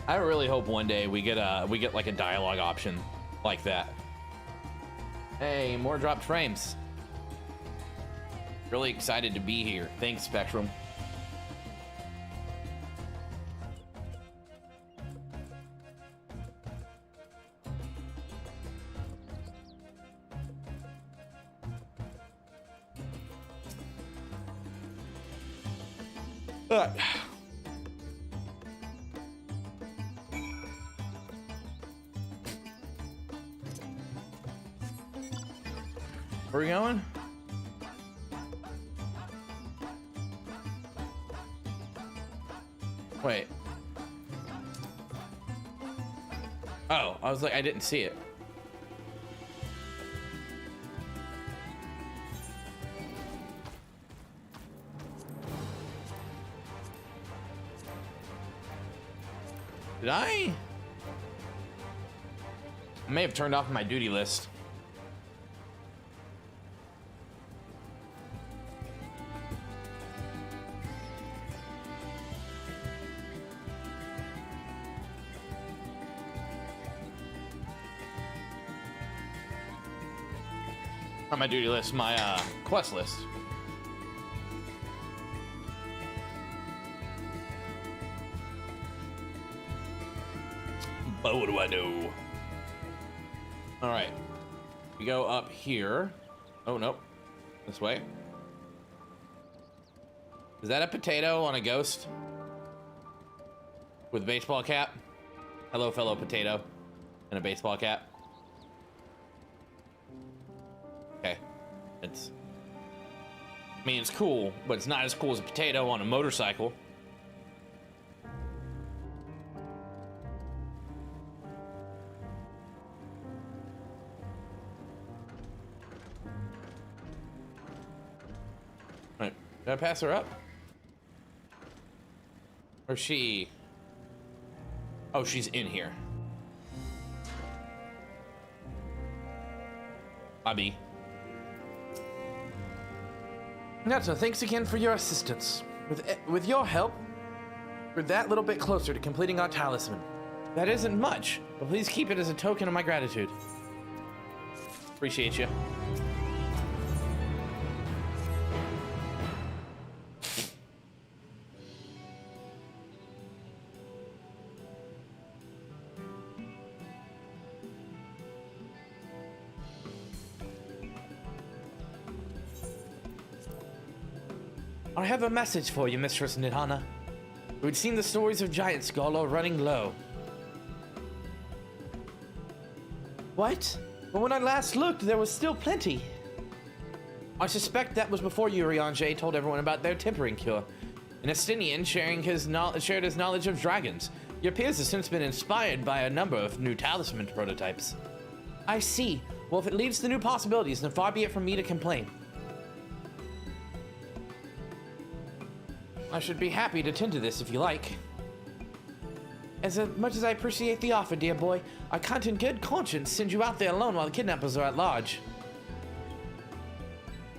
I really hope one day we get like a dialogue option like that. Hey, more dropped frames. Really excited to be here. Thanks, Spectrum. Where are we going? Wait. Oh, I was like, I didn't see it. Did I may have turned off my duty list. Not my duty list, my quest list. But what do I know? All right, we go up here. Oh, nope, this way. Is that a potato on a ghost with a baseball cap? Hello, fellow potato, and a baseball cap. Okay, I mean, it's cool, but it's not as cool as a potato on a motorcycle. All right, did I pass her up? Or she? Oh, she's in here. Bobby. Netta, thanks again for your assistance. With your help, we're that little bit closer to completing our talisman. That isn't much, but please keep it as a token of my gratitude. Appreciate you. I have a message for you, Mistress Nidhana. We'd seen the stories of Giant Skull are running low. What? But when I last looked, there was still plenty. I suspect that was before Urianger told everyone about their tempering cure. An Estinian shared his knowledge of dragons. Your peers have since been inspired by a number of new talisman prototypes. I see. Well, if it leads to new possibilities, then far be it from me to complain. I should be happy to tend to this if you like. As much as I appreciate the offer, dear boy, I can't in good conscience send you out there alone while the kidnappers are at large.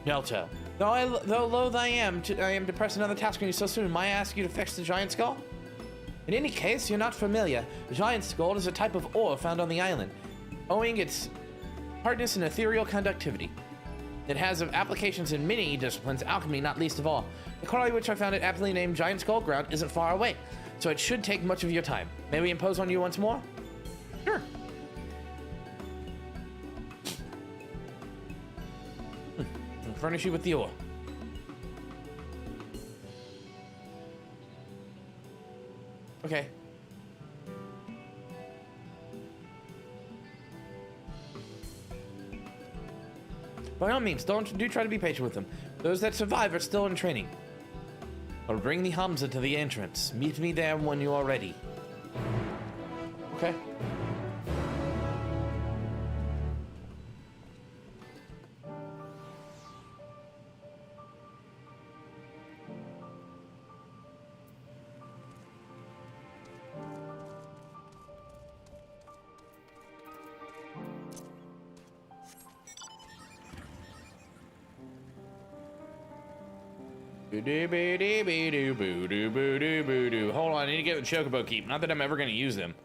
Nelto, though loath I am to press another task on you so soon, might I ask you to fetch the giant skull? In any case, you're not familiar. The giant skull is a type of ore found on the island, owing its hardness and ethereal conductivity. It has applications in many disciplines, alchemy not least of all. The quarry which I found it aptly named Giant Skull Ground isn't far away, so it should take much of your time. May we impose on you once more? Sure. I'll furnish you with the ore. Okay. By all means, do try to be patient with them. Those that survive are still in training. I'll bring the Hamza to the entrance. Meet me there when you are ready. Okay. Hold on, I need to get the Chocobo Keep. Not that I'm ever going to use them.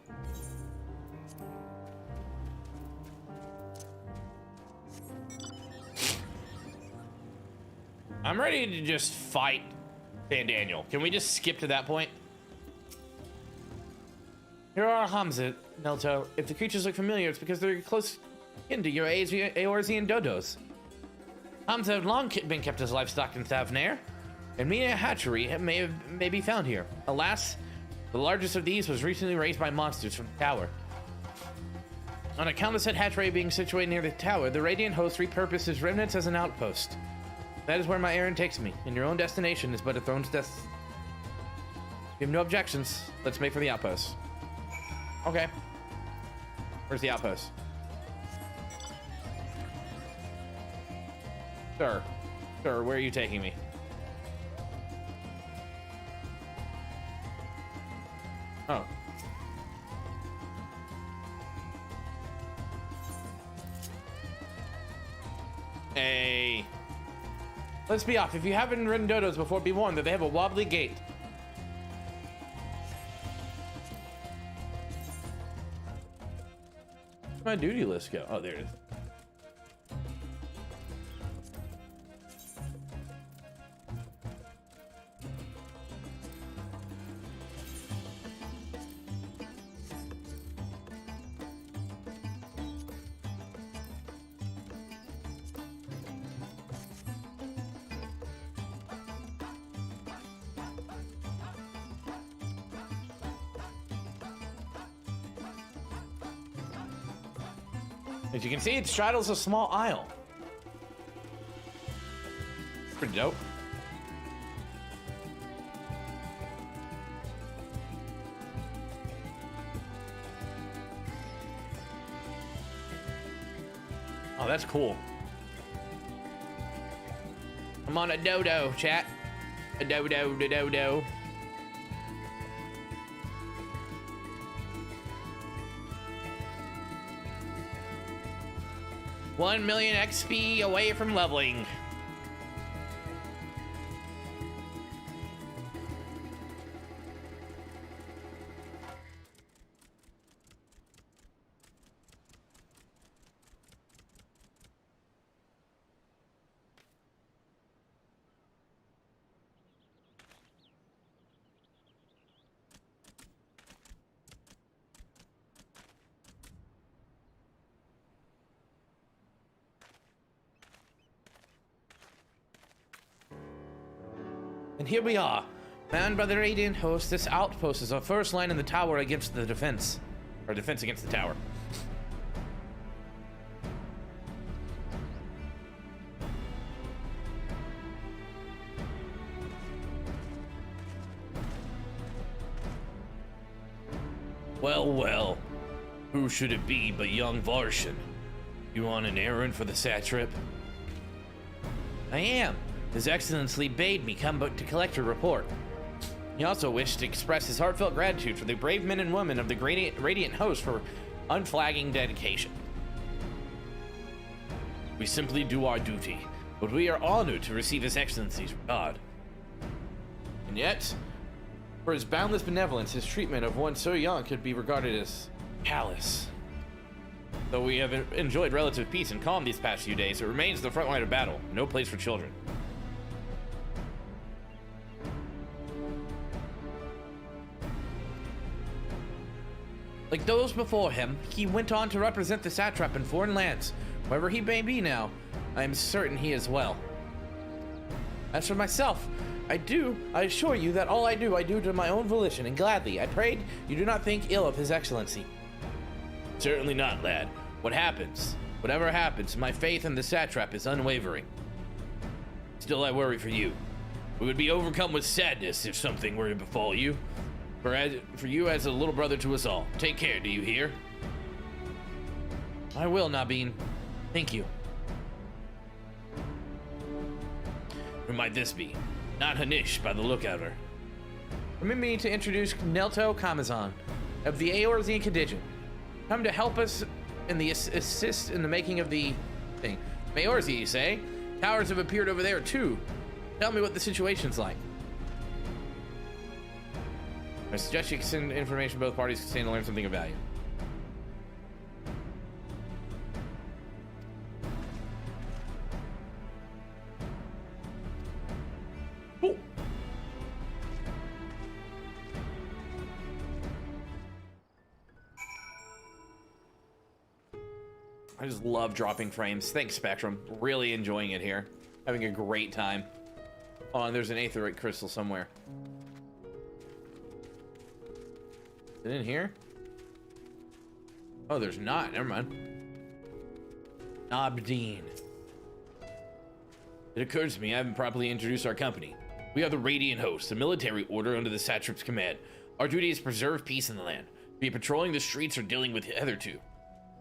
I'm ready to just fight San Daniel. Can we just skip to that point? Here are Hamza, Nelto. If the creatures look familiar, it's because they're close kin to your Eorzean dodos. Hamza have long been kept as livestock in Thavnair, and many a hatchery may be found here. Alas, the largest of these was recently raised by monsters from the tower. On account of said hatchery being situated near the tower, the Radiant Host repurposed its remnants as an outpost. That is where my errand takes me, and your own destination is but a throne's death. If you have no objections, let's make for the outpost. Okay. Where's the outpost? Sir, where are you taking me? Oh. Hey. Let's be off. If you haven't ridden dodos before, be warned that they have a wobbly gait. Where'd my duty list go? Oh, there it is. As you can see, it straddles a small aisle. Pretty dope. Oh, that's cool. I'm on a dodo, chat. A dodo. 1 million XP away from leveling. And here we are, manned by the Radiant Host. This outpost is our first line in the tower against the defense. Or defense against the tower. Well, well. Who should it be but young Varshan? You on an errand for the satrap? I am. His Excellency bade me come to collect a report. He also wished to express his heartfelt gratitude for the brave men and women of the Radiant Host for unflagging dedication. We simply do our duty, but we are honored to receive His Excellency's regard. And yet, for his boundless benevolence, his treatment of one so young could be regarded as callous. Though we have enjoyed relative peace and calm these past few days, it remains the front line of battle. No place for children. Like those before him, he went on to represent the satrap in foreign lands. Wherever he may be now, I am certain he is well. As for myself, I assure you that all I do to my own volition and gladly. I pray you do not think ill of His Excellency. Certainly not, lad. Whatever happens, my faith in the satrap is unwavering. Still, I worry for you. We would be overcome with sadness if something were to befall you. For you as a little brother to us all. Take care, do you hear? I will, Nabeen. Thank you. Who might this be? Not Hanish, by the look of her. Permit me to introduce Nelto Kamazan of the Eorzean contingent. Come to help us in the assist in the making of the thing. Eorzea, you say? Towers have appeared over there too. Tell me what the situation's like. I suggest you send information both parties can stand to learn something of value. Cool. I just love dropping frames. Thanks, Spectrum. Really enjoying it here. Having a great time. Oh, and there's an aetherite crystal somewhere. Is it in here? Oh, there's not. Never mind. Nabdeen. It occurs to me I haven't properly introduced our company. We are the Radiant Host, a military order under the Satrap's command. Our duty is to preserve peace in the land, be it patrolling the streets or dealing with hitherto.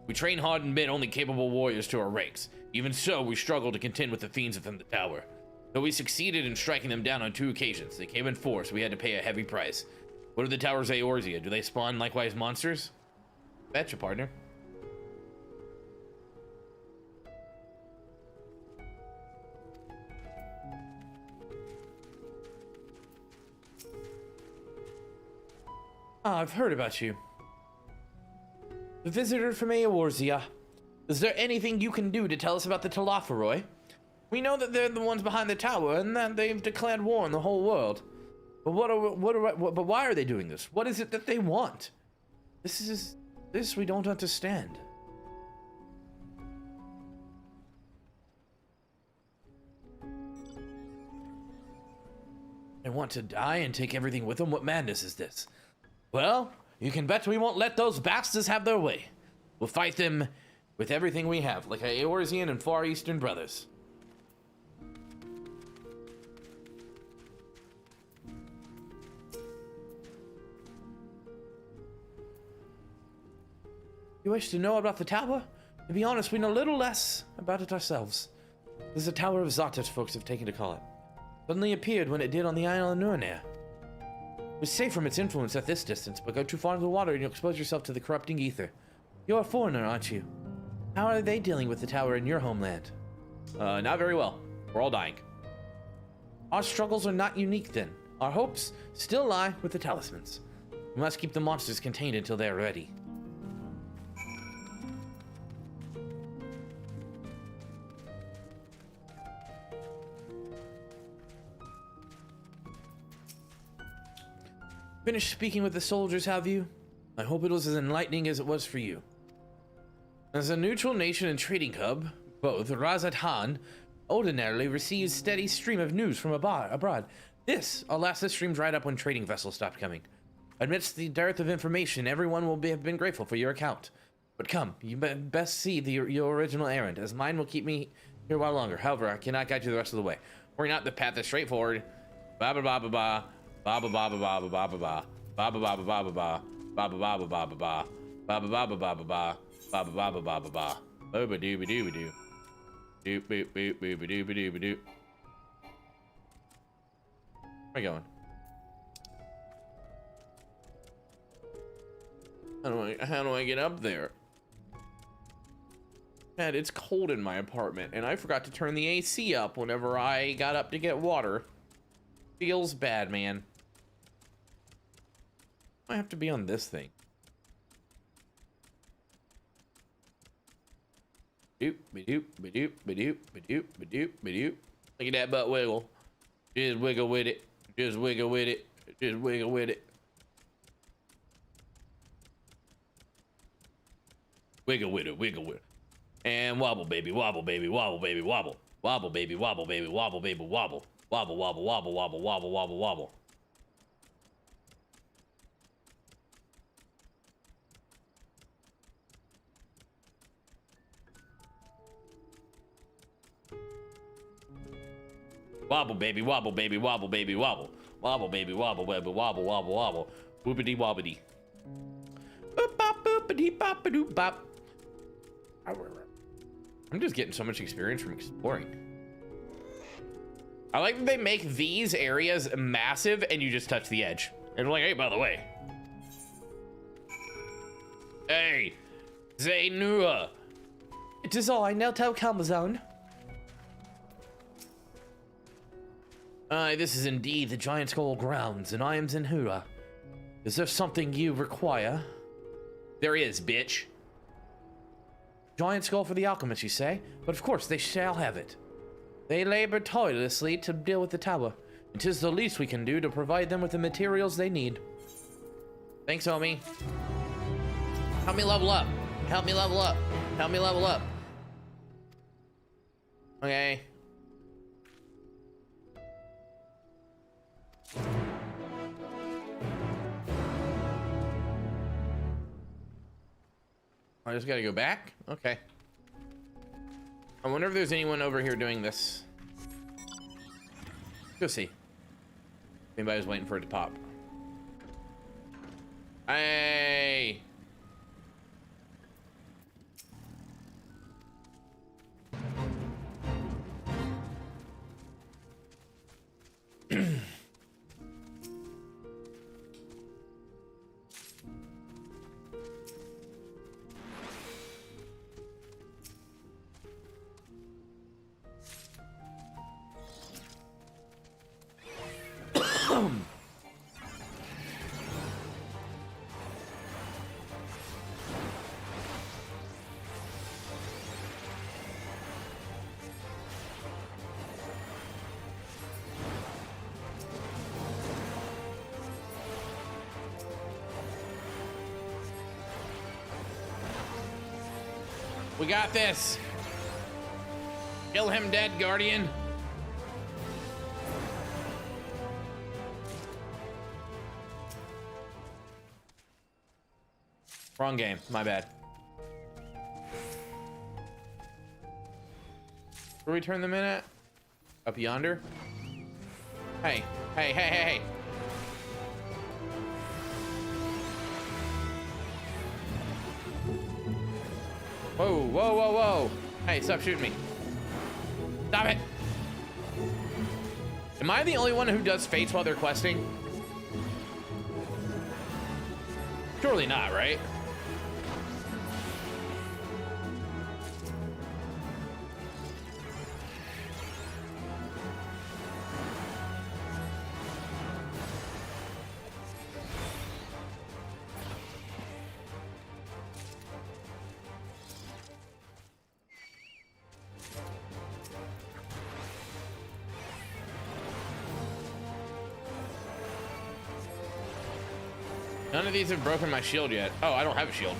We train hard and admit only capable warriors to our ranks. Even so, we struggle to contend with the fiends within the tower. Though we succeeded in striking them down on 2 occasions, they came in force. We had to pay a heavy price. What are the towers of Eorzea? Do they spawn likewise monsters? Betcha, partner. Ah, I've heard about you. The visitor from Eorzea. Is there anything you can do to tell us about the Talafaroi? We know that they're the ones behind the tower and that they've declared war on the whole world. But but why are they doing this? What is it that they want? This we don't understand. They want to die and take everything with them? What madness is this? Well, you can bet we won't let those bastards have their way. We'll fight them with everything we have, like our Eorzean and Far Eastern brothers. You wish to know about the tower? To be honest, we know little less about it ourselves. This is the Tower of Zartet, folks have taken to call it. Suddenly appeared when it did on the island of Nurnair. It was safe from its influence at this distance, but go too far into the water and you'll expose yourself to the corrupting ether. You're a foreigner, aren't you? How are they dealing with the tower in your homeland? Not very well. We're all dying. Our struggles are not unique then. Our hopes still lie with the talismans. We must keep the monsters contained until they are ready. Finished speaking with the soldiers, have you? I hope it was as enlightening as it was for you. As a neutral nation and trading hub, both Razat Han ordinarily receives steady stream of news from abroad. This, alas, this stream dried up when trading vessels stopped coming. Amidst the dearth of information, everyone will have been grateful for your account. But come, you best see your original errand, as mine will keep me here a while longer. However, I cannot guide you the rest of the way. Worry not, the path is straightforward. Ba ba ba ba ba. Ba ba ba ba ba ba ba ba ba ba ba ba ba ba ba Ba ba ba ba ba ba ba. Ba ba ba ba ba ba ba. Ba ba ba ba ba ba ba. Booba dooba dooba doo. Doop boop boop booba dooba dooba doo. Where are you going? How do I get up there? Man, it's cold in my apartment, and I forgot to turn the AC up whenever I got up to get water. Feels bad, man. I have to be on this thing. Doop, ba-doop, ba-doop, ba-doop, ba-doop, ba-doop, ba-doop. Look at that butt wiggle. Just wiggle with it. Just wiggle with it. Just wiggle with it. Wiggle with it, wiggle with it. And wobble, baby, wobble, baby, wobble, baby, wobble. Wobble, baby, wobble, baby, wobble, baby, wobble. Wobble, wobble, wobble, wobble, wobble, wobble, wobble. Wobble, baby, wobble, baby, wobble, baby, wobble. Wobble, baby, wobble, baby, wobble, wobble, wobble. Boopity wobbity. Boop bop boopity bop doop bop. I'm just getting so much experience from exploring. I like that they make these areas massive and you just touch the edge. And like, hey, by the way. Hey, Zainua. It is I, Nelto Calmazone. This is indeed the Giant Skull grounds, and I am Zenhura. Is there something you require? There is, bitch. Giant Skull for the alchemist, you say? But of course, they shall have it. They labor tirelessly to deal with the tower. It is the least we can do to provide them with the materials they need. Thanks, homie. Help me level up. Help me level up. Help me level up. Okay. I just gotta go back? Okay. I wonder if there's anyone over here doing this. Go see. Anybody's waiting for it to pop. Hey! We got this. Kill him dead, Guardian. Wrong game. My bad. Where we turn them in at? Up yonder? Hey. Hey, hey, hey, hey. Whoa, whoa, whoa, whoa. Hey, stop shooting me. Stop it. Am I the only one who does fates while they're questing? Surely not, right? None of these have broken my shield yet. Oh, I don't have a shield.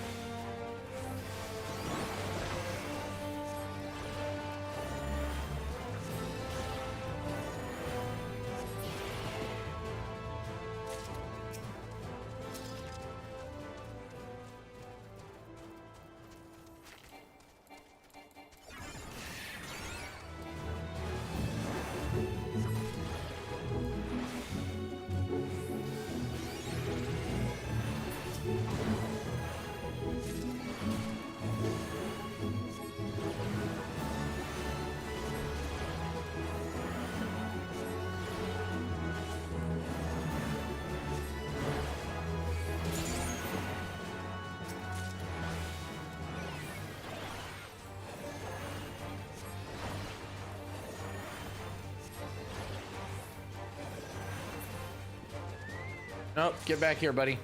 Nope, get back here, buddy.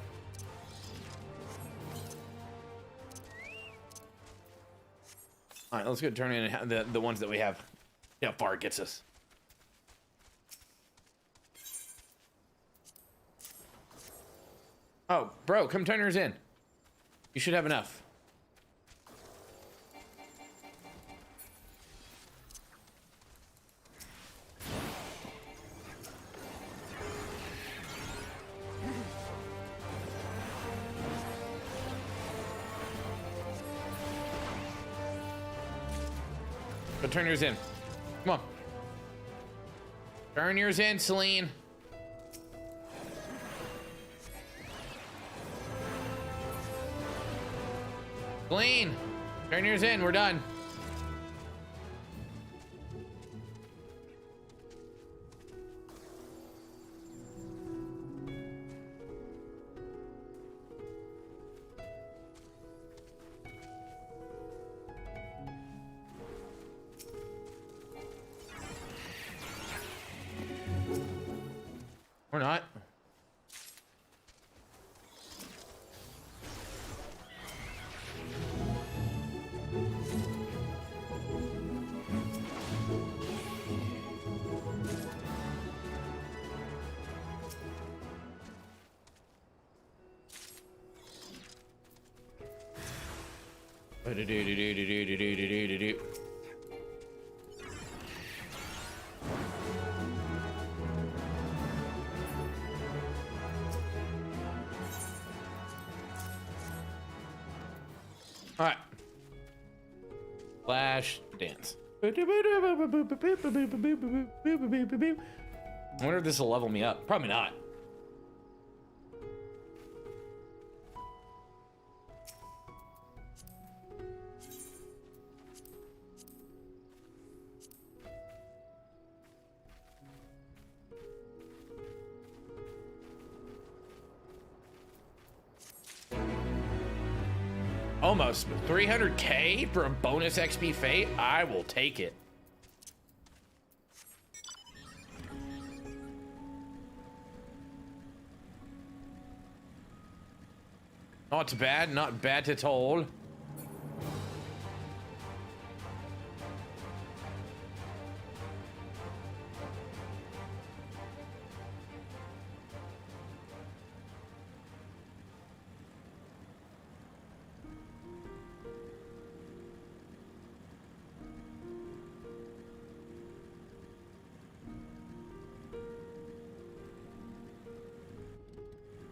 All right, let's go turn in the ones that we have. See how far it gets us. Oh, bro, come turn yours in. You should have enough. Go turn yours in. Come on. Turn yours in, Celine. Celine, turn yours in. We're done. Or not. Do-do-do-do-do-do-do-do-do-do. All right. Flash dance. I wonder if this will level me up. Probably not. Almost 300k for a bonus XP fate. I will take it. Not bad, not bad at all.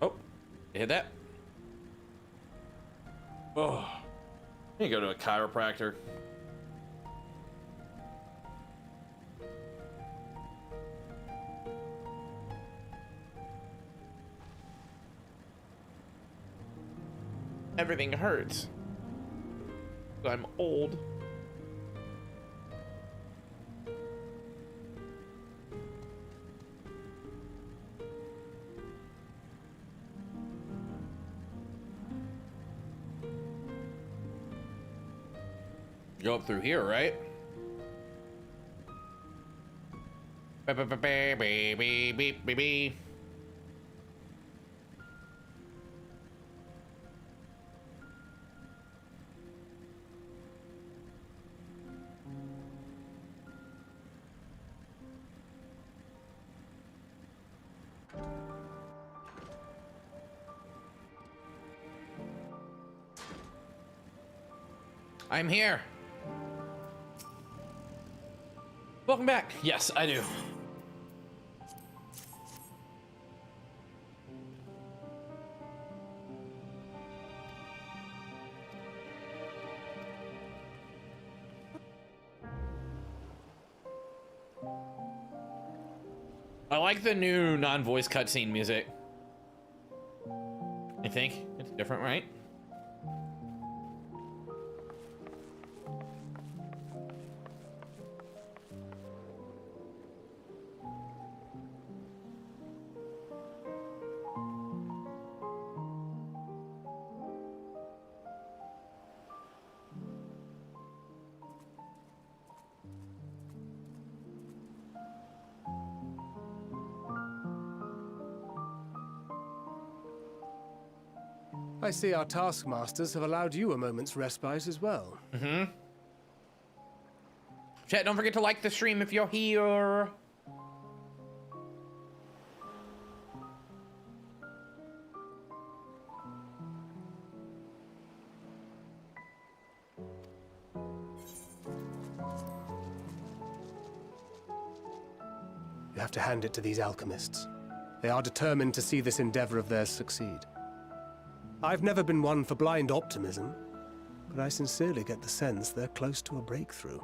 Oh, you hit that? Oh, I need to go to a chiropractor. Everything hurts. I'm old. Go up through here, right? Beep. I'm here. Welcome back. Yes, I do. I like the new non-voice cutscene music. I think it's different, right? I see our taskmasters have allowed you a moment's respite as well. Mm-hmm. Chat, don't forget to like the stream if you're here. You have to hand it to these alchemists. They are determined to see this endeavor of theirs succeed. I've never been one for blind optimism, but I sincerely get the sense they're close to a breakthrough.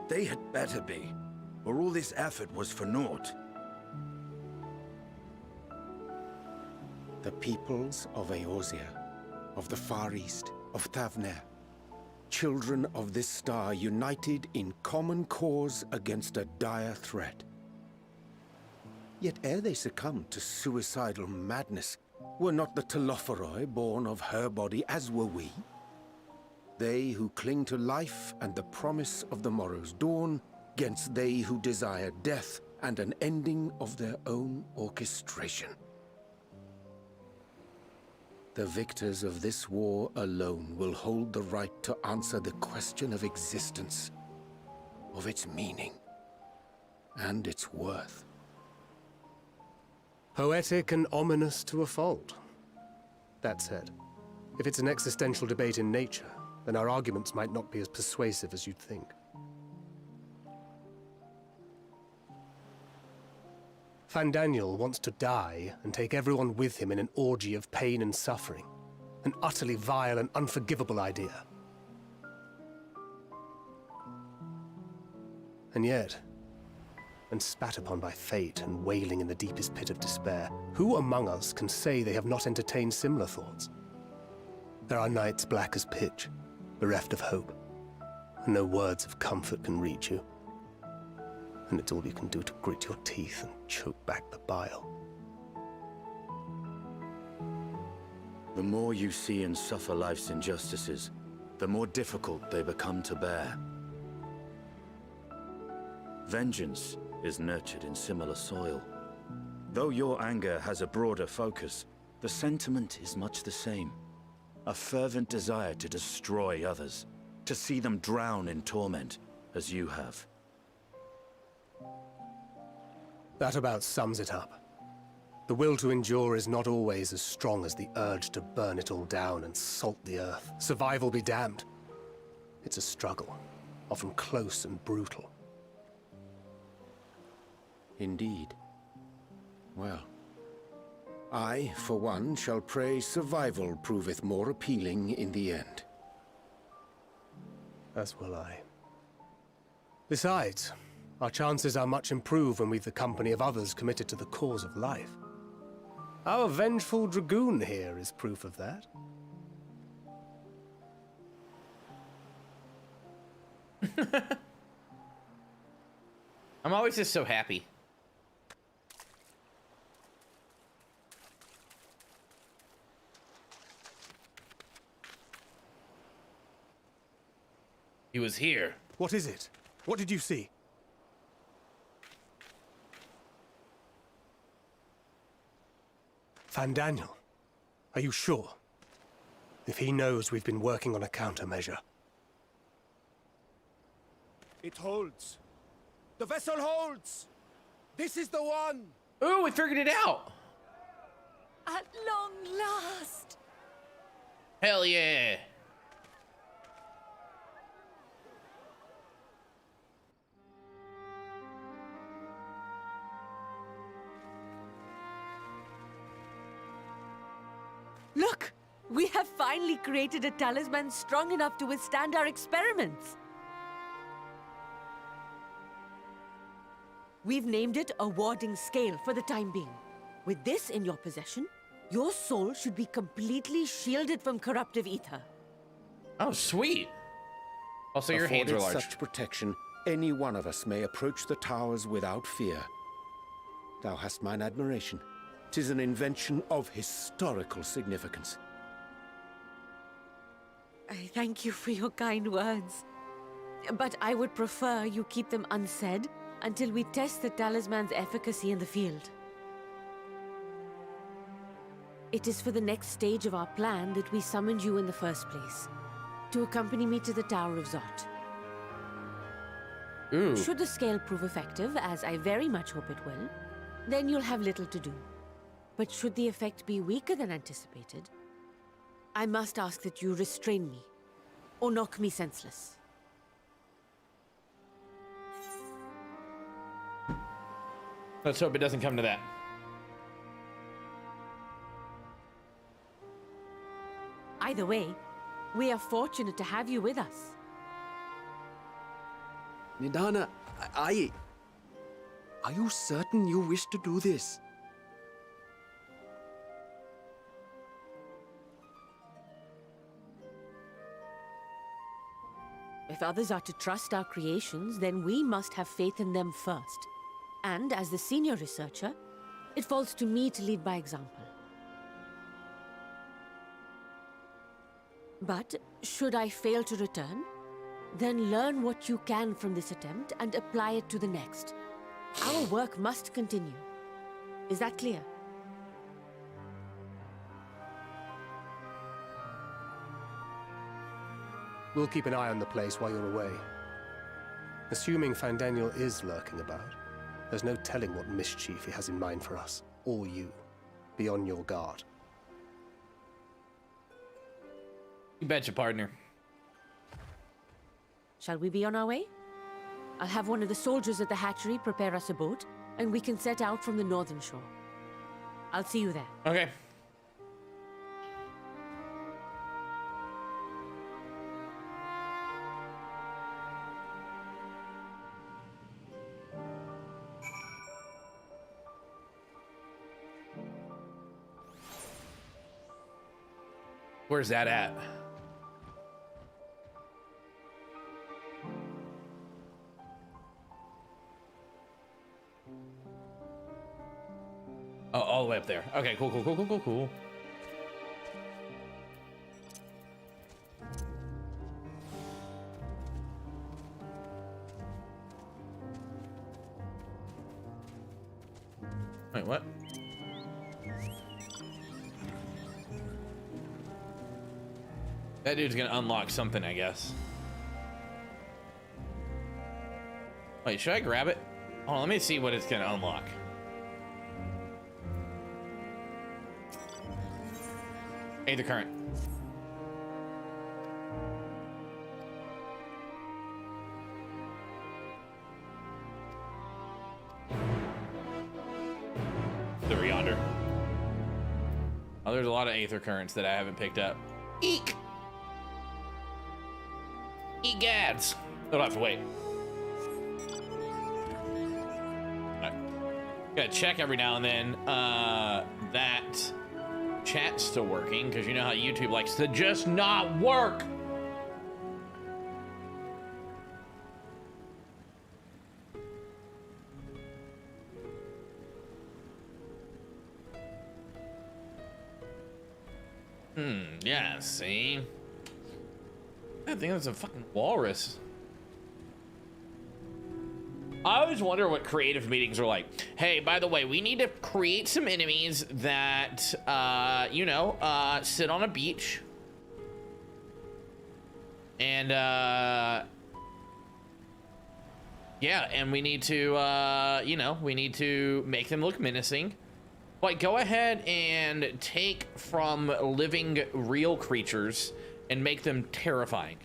They had better be, or all this effort was for naught. The peoples of Eorzea, of the Far East, of Thavner, children of this star united in common cause against a dire threat. Yet ere they succumbed to suicidal madness, were not the Telophoroi born of her body as were we? They who cling to life and the promise of the morrow's dawn, against they who desire death and an ending of their own orchestration. The victors of this war alone will hold the right to answer the question of existence, of its meaning, and its worth. Poetic and ominous to a fault. That said, if it's an existential debate in nature, then our arguments might not be as persuasive as you'd think. Fandaniel wants to die and take everyone with him in an orgy of pain and suffering. An utterly vile and unforgivable idea. And yet, when spat upon by fate and wailing in the deepest pit of despair, who among us can say they have not entertained similar thoughts? There are nights black as pitch, bereft of hope, and no words of comfort can reach you. And it's all you can do to grit your teeth and choke back the bile. The more you see and suffer life's injustices, the more difficult they become to bear. Vengeance is nurtured in similar soil. Though your anger has a broader focus, the sentiment is much the same. A fervent desire to destroy others, to see them drown in torment, as you have. That about sums it up. The will to endure is not always as strong as the urge to burn it all down and salt the earth. Survival be damned. It's a struggle, often close and brutal. Indeed. Well, I, for one, shall pray survival proveth more appealing in the end. As will I. Besides, our chances are much improved when we've the company of others committed to the cause of life. Our vengeful dragoon here is proof of that. I'm always just so happy. He was here. What is it? What did you see? Fandaniel, are you sure? If he knows we've been working on a countermeasure. It holds. The vessel holds! This is the one! Ooh, we figured it out! At long last! Hell yeah! Look! We have finally created a talisman strong enough to withstand our experiments! We've named it a warding scale for the time being. With this in your possession, your soul should be completely shielded from corruptive ether. Oh, sweet! Also, your hands are Afforded large. such protection, any one of us may approach the towers without fear. Thou hast mine admiration. 'Tis an invention of historical significance. I thank you for your kind words. But I would prefer you keep them unsaid until we test the talisman's efficacy in the field. It is for the next stage of our plan that we summoned you in the first place, to accompany me to the Tower of Zot. Ooh. Should the scale prove effective, as I very much hope it will, then you'll have little to do. But should the effect be weaker than anticipated, I must ask that you restrain me, or knock me senseless. Let's hope it doesn't come to that. Either way, we are fortunate to have you with us. Nidana, are you certain you wish to do this? If others are to trust our creations, then we must have faith in them first. And as the senior researcher, it falls to me to lead by example. But should I fail to return, then learn what you can from this attempt and apply it to the next. Our work must continue. Is that clear? We'll keep an eye on the place while you're away. Assuming Fandaniel is lurking about, there's no telling what mischief he has in mind for us, or you. Be on your guard. You betcha, partner. Shall we be on our way? I'll have one of the soldiers at the hatchery prepare us a boat, and we can set out from the northern shore. I'll see you there. Okay. Where's that at? Oh, all the way up there. Okay, cool. Wait, what? That dude's gonna unlock something, I guess. Wait, should I grab it? Hold on, let me see what it's gonna unlock. Aether current. They're yonder. Oh, there's a lot of aether currents that I haven't picked up. Eek! Egads! They'll have to wait. Right. Gotta check every now and then that chat's still working, because you know how YouTube likes to just not work. Yeah, see? I think that's a fucking walrus. I always wonder what creative meetings are like. Hey, by the way, we need to create some enemies that, sit on a beach. And, yeah, and we need to, we need to make them look menacing. Like, go ahead and take from living real creatures and make them terrifying.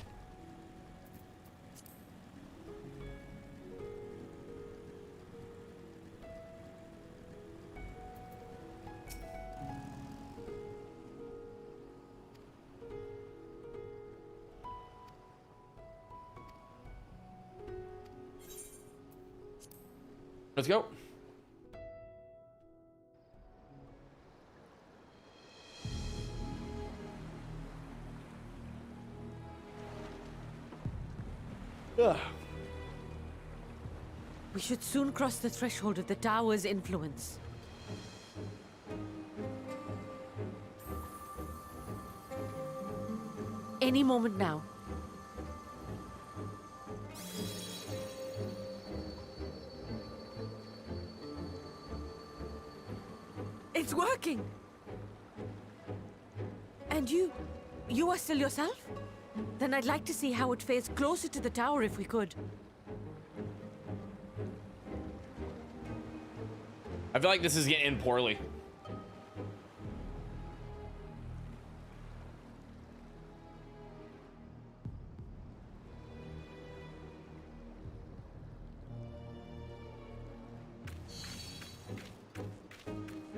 Let's go. Ugh. We should soon cross the threshold of the tower's influence. Any moment now. It's working! And you are still yourself? Then I'd like to see how it fares closer to the tower if we could. I feel like this is getting poorly.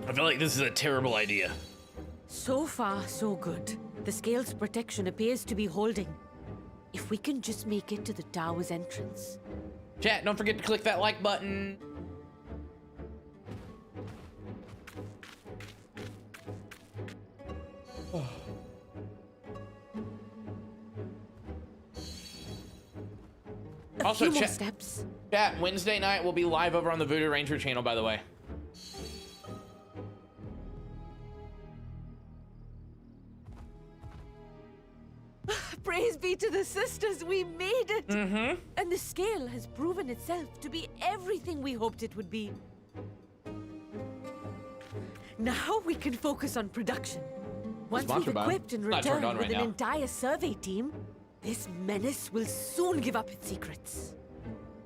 I feel like this is a terrible idea. So far, so good. The scale's protection appears to be holding. If we can just make it to the tower's entrance. Chat, don't forget to click that like button. Also, few more steps. Chat, Wednesday night we'll be live over on the Voodoo Ranger channel, by the way. Praise be to the sisters, we made it! Mm-hmm. And the scale has proven itself to be everything we hoped it would be. Now we can focus on production. Once we've equipped and returned with an entire survey team, this menace will soon give up its secrets.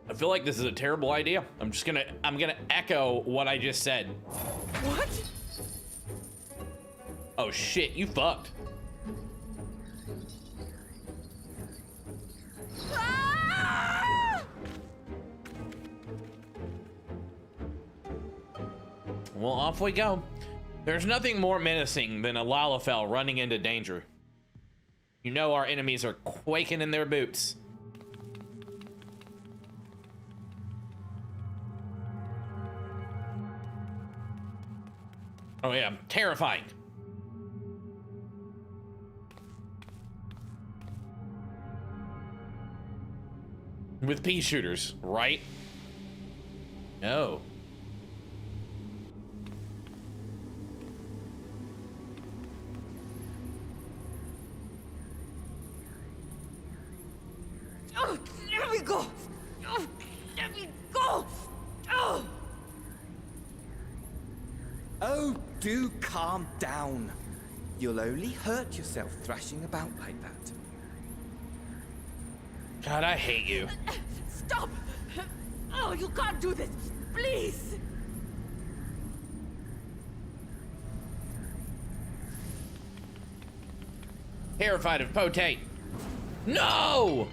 I feel like this is a terrible idea. I'm gonna echo what I just said. What? Oh shit, you fucked. Ah! Well, off we go. There's nothing more menacing than a Lalafell running into danger. You know our enemies are quaking in their boots. Oh yeah, terrifying. With pea shooters, right? No. Oh, let me go! Oh, let me go! Oh! Oh, do calm down. You'll only hurt yourself thrashing about like that. God, I hate you. Stop! Oh, you can't do this! Please! Terrified of Potate. No!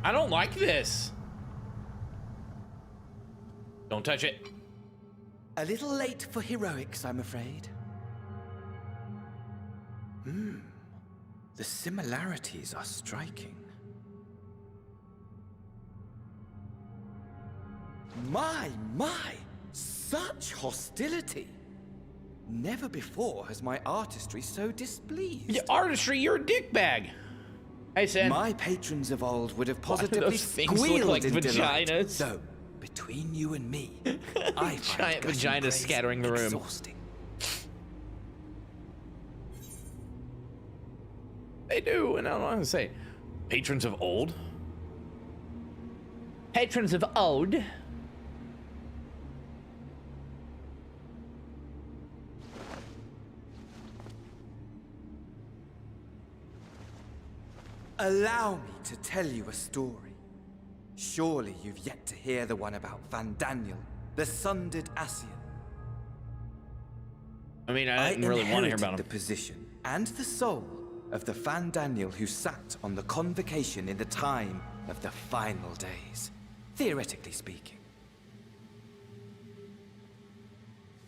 I don't like this. Don't touch it. A little late for heroics, I'm afraid. The similarities are striking. My! Such hostility! Never before has my artistry so displeased. Your artistry, you're a dickbag. Hey, Sen. My patrons of old would have positively those things squealed look like in delight. vaginas? So, between you and me, I find Giant gushing vaginas praise scattering the room. exhausting. They do, and I don't know what to say. Patrons of old? Patrons of old? Allow me to tell you a story. Surely you've yet to hear the one about Van Daniel, the sundered Ascian. I mean, I didn't really want to hear about him. The position and the soul of the Van Daniel who sat on the convocation in the time of the final days, theoretically speaking.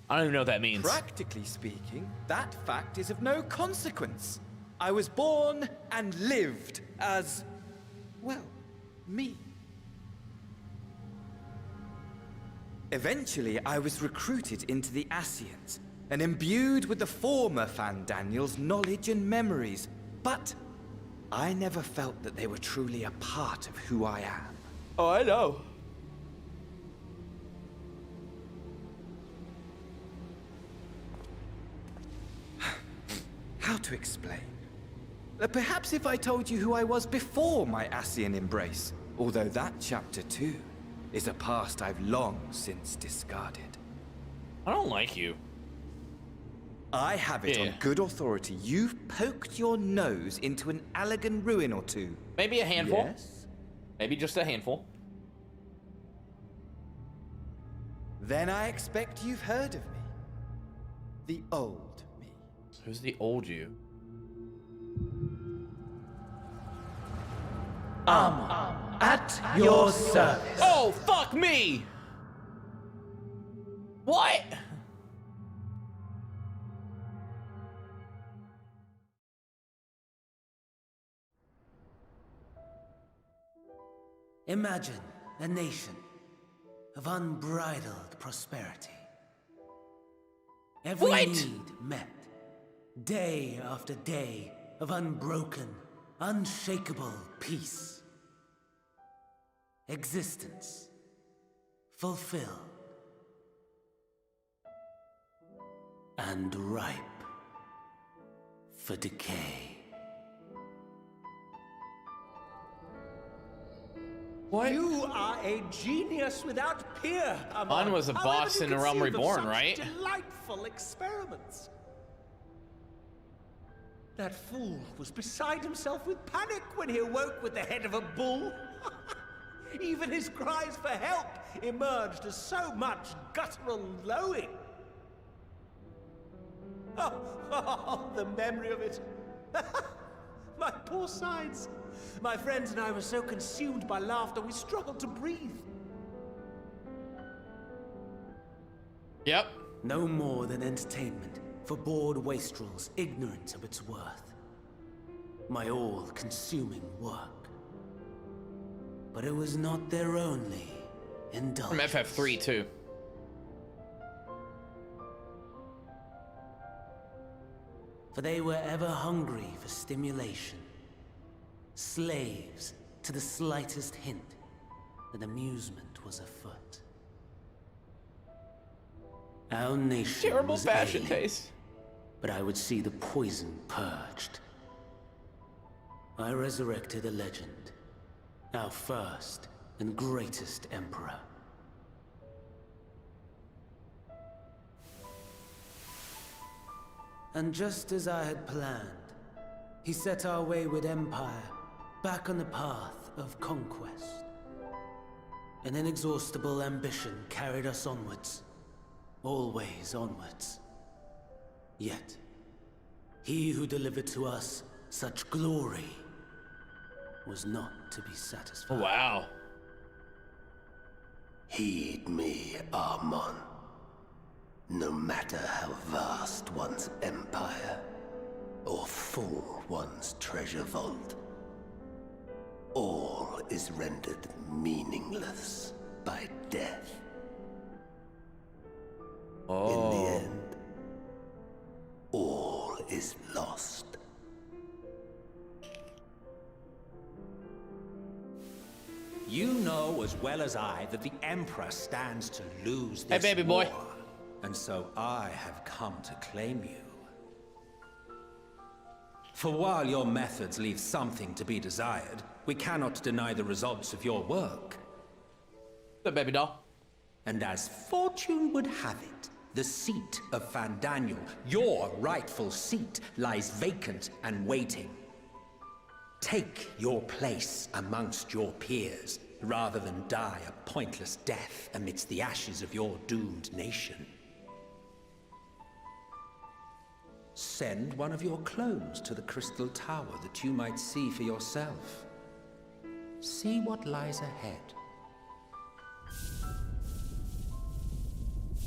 I don't even know what that means. Practically speaking, that fact is of no consequence. I was born and lived as, well, me. Eventually, I was recruited into the Ascians and imbued with the former Van Daniel's knowledge and memories, but I never felt that they were truly a part of who I am. Oh, I know. How to explain? Perhaps if I told you who I was before my Ascian embrace, although that chapter too is a past I've long since discarded. I don't like you. I have it on good authority. You've poked your nose into an Allegan ruin or two. Maybe a handful. Yes? Maybe just a handful. Then I expect you've heard of me. The old me. Who's the old you? At your service. Oh, fuck me! What? Imagine a nation of unbridled prosperity. Every need met. Day after day of unbroken, unshakable peace. Existence fulfilled and ripe for decay. What? You are a genius without peer, Amon was a boss in The Realm Reborn, right? Delightful experiments. That fool was beside himself with panic when he awoke with the head of a bull. Even his cries for help emerged as so much guttural lowing. Oh, the memory of it. My poor sides. My friends and I were so consumed by laughter, we struggled to breathe. Yep. No more than entertainment for bored wastrels ignorant of its worth. My all-consuming work. But it was not their only indulgence. From FF3 too. For they were ever hungry for stimulation. Slaves to the slightest hint that amusement was afoot. Our nation Terrible was fashion ailing, taste. but I would see the poison purged. I resurrected a legend, our first and greatest emperor. And just as I had planned, he set our wayward empire back on the path of conquest. An inexhaustible ambition carried us onwards, always onwards. Yet, he who delivered to us such glory was not to be satisfied. Wow. Heed me, Amon. No matter how vast one's empire, or full one's treasure vault, all is rendered meaningless by death. Oh. In the end, all is lost. You know as well as I that the Emperor stands to lose this Hey, baby boy. war, and so I have come to claim you. For while your methods leave something to be desired, we cannot deny the results of your work. The baby doll. And as fortune would have it, the seat of Fandaniel, your rightful seat, lies vacant and waiting. Take your place amongst your peers, rather than die a pointless death amidst the ashes of your doomed nation. Send one of your clones to the Crystal Tower that you might see for yourself. See what lies ahead.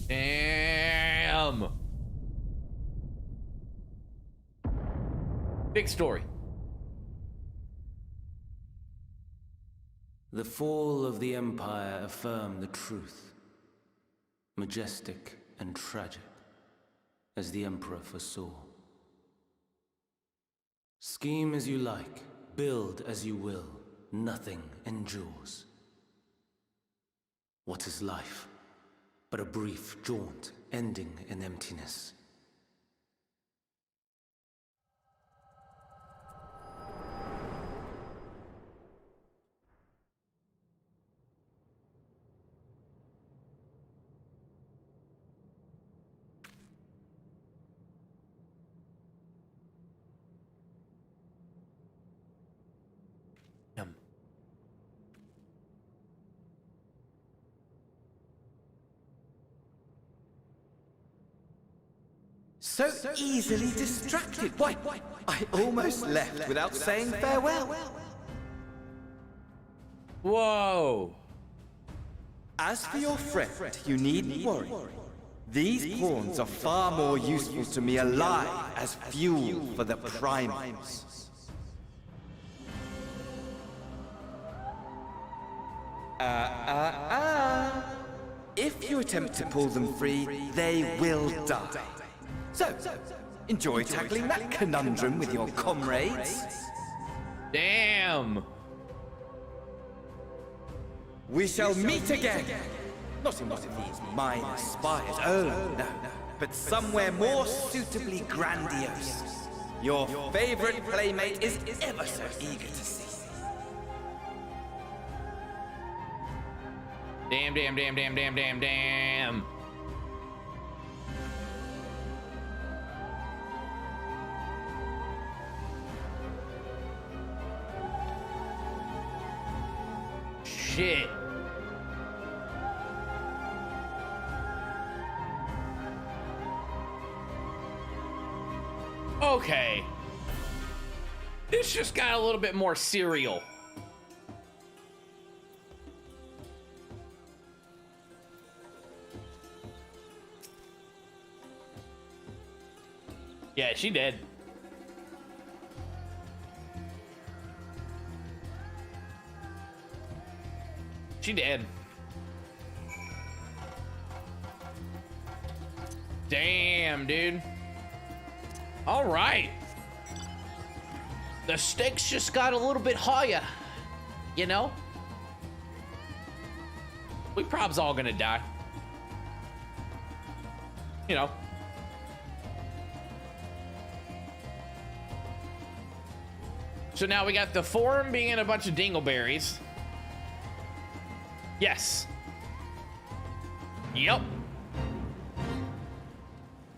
Damn. Big story. The fall of the Empire affirmed the truth. Majestic and tragic, as the Emperor foresaw. Scheme as you like, build as you will, nothing endures. What is life but a brief jaunt ending in emptiness? So easily distracted. Why, I almost left without saying farewell. Whoa. As for your friend, you needn't worry. These pawns are far more useful to me alive as fuel for the primals. If you attempt to pull them free, they will die. So, enjoy tackling that conundrum with your comrades. Damn. We shall meet again. Not in one of these minor spires, oh no, but somewhere more suitably grandiose. Your favorite playmate is ever so eager to see. Damn, damn, damn, damn, damn, damn, damn. Shit. Okay. This just got a little bit more serial. Yeah, she did. She did. Damn, dude. All right. The stakes just got a little bit higher, you know? We prob's all gonna die. You know. So now we got the forum being in a bunch of dingleberries. Yes. Yep.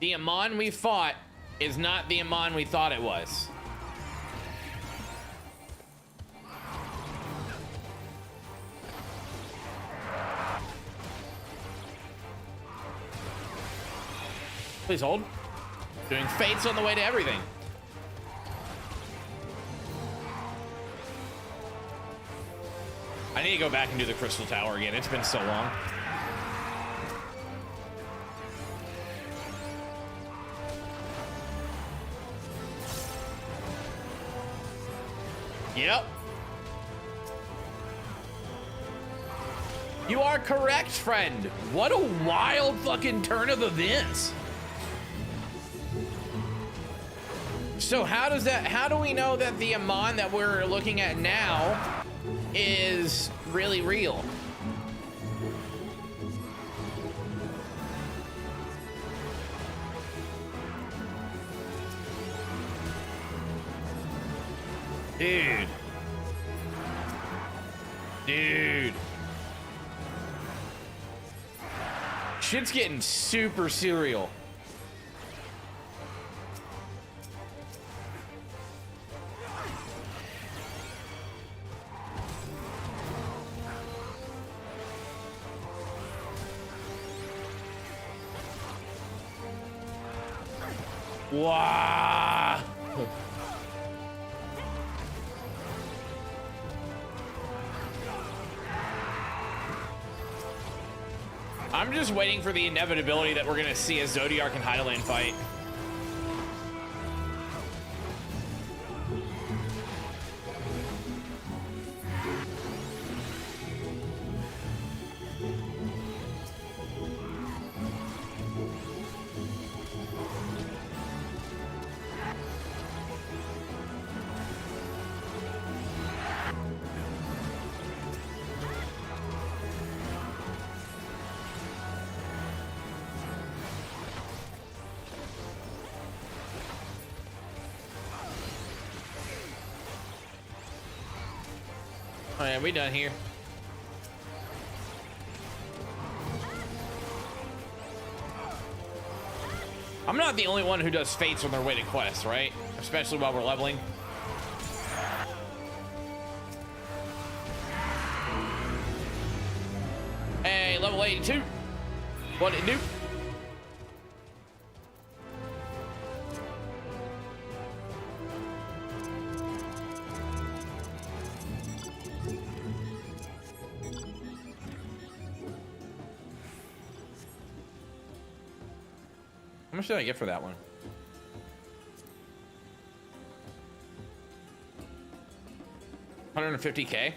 The Amon we fought is not the Amon we thought it was. Please hold. Doing fates on the way to everything. I need to go back and do the Crystal Tower again. It's been so long. Yep. You are correct, friend. What a wild fucking turn of events. So how do we know that the Amon that we're looking at now is really real? Dude. Shit's getting super serial. Wow. I'm just waiting for the inevitability that we're gonna see a Zodiark and Hydaelyn fight. Oh yeah, we done here. I'm not the only one who does fates on their way to quests, right? Especially while we're leveling. Hey, level 82. What it do? much did I get for that one? $150K.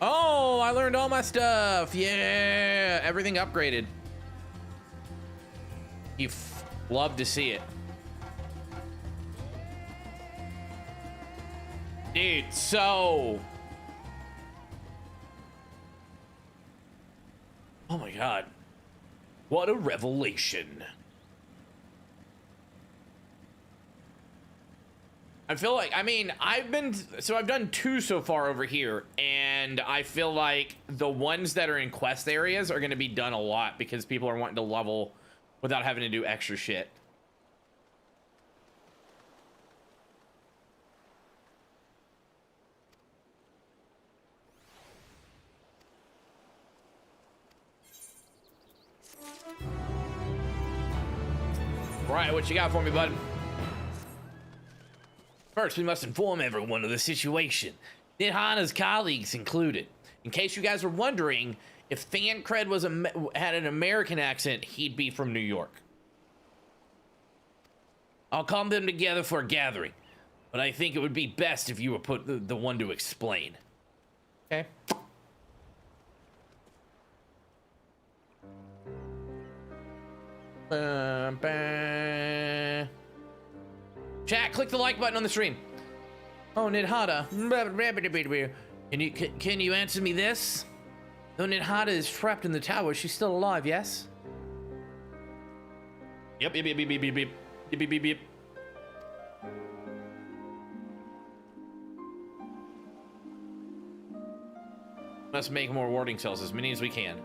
Oh, I learned all my stuff. Yeah, everything upgraded. You love to see it. Dude, so... Oh my god. What a revelation. I feel like, I mean, I've done 2 so far over here, and I feel like the ones that are in quest areas are going to be done a lot because people are wanting to level without having to do extra shit. Right, what you got for me, bud? First, we must inform everyone of the situation, Nidhana's colleagues included. In case you guys were wondering, if Thancred had an American accent, he'd be from New York. I'll call them together for a gathering, but I think it would be best if you were put the one to explain. Okay. Chat, click the like button on the stream. Oh, Nidhana. Can you answer me this? Though Nidhana is trapped in the tower, she's still alive, yes? Yep. Let's make more warding cells, as many as we can.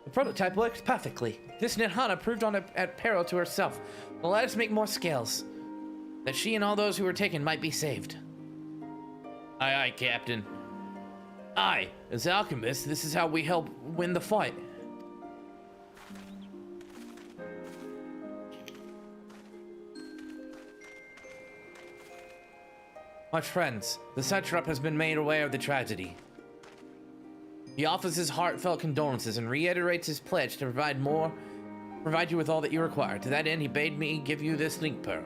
The prototype works perfectly. This Nidhana proved at peril to herself. But let us make more scales, that she and all those who were taken might be saved. Aye, aye, Captain. Aye, as alchemists, this is how we help win the fight. My friends, the satrap has been made aware of the tragedy. He offers his heartfelt condolences and reiterates his pledge to provide you with all that you require. To that end, he bade me give you this link pearl,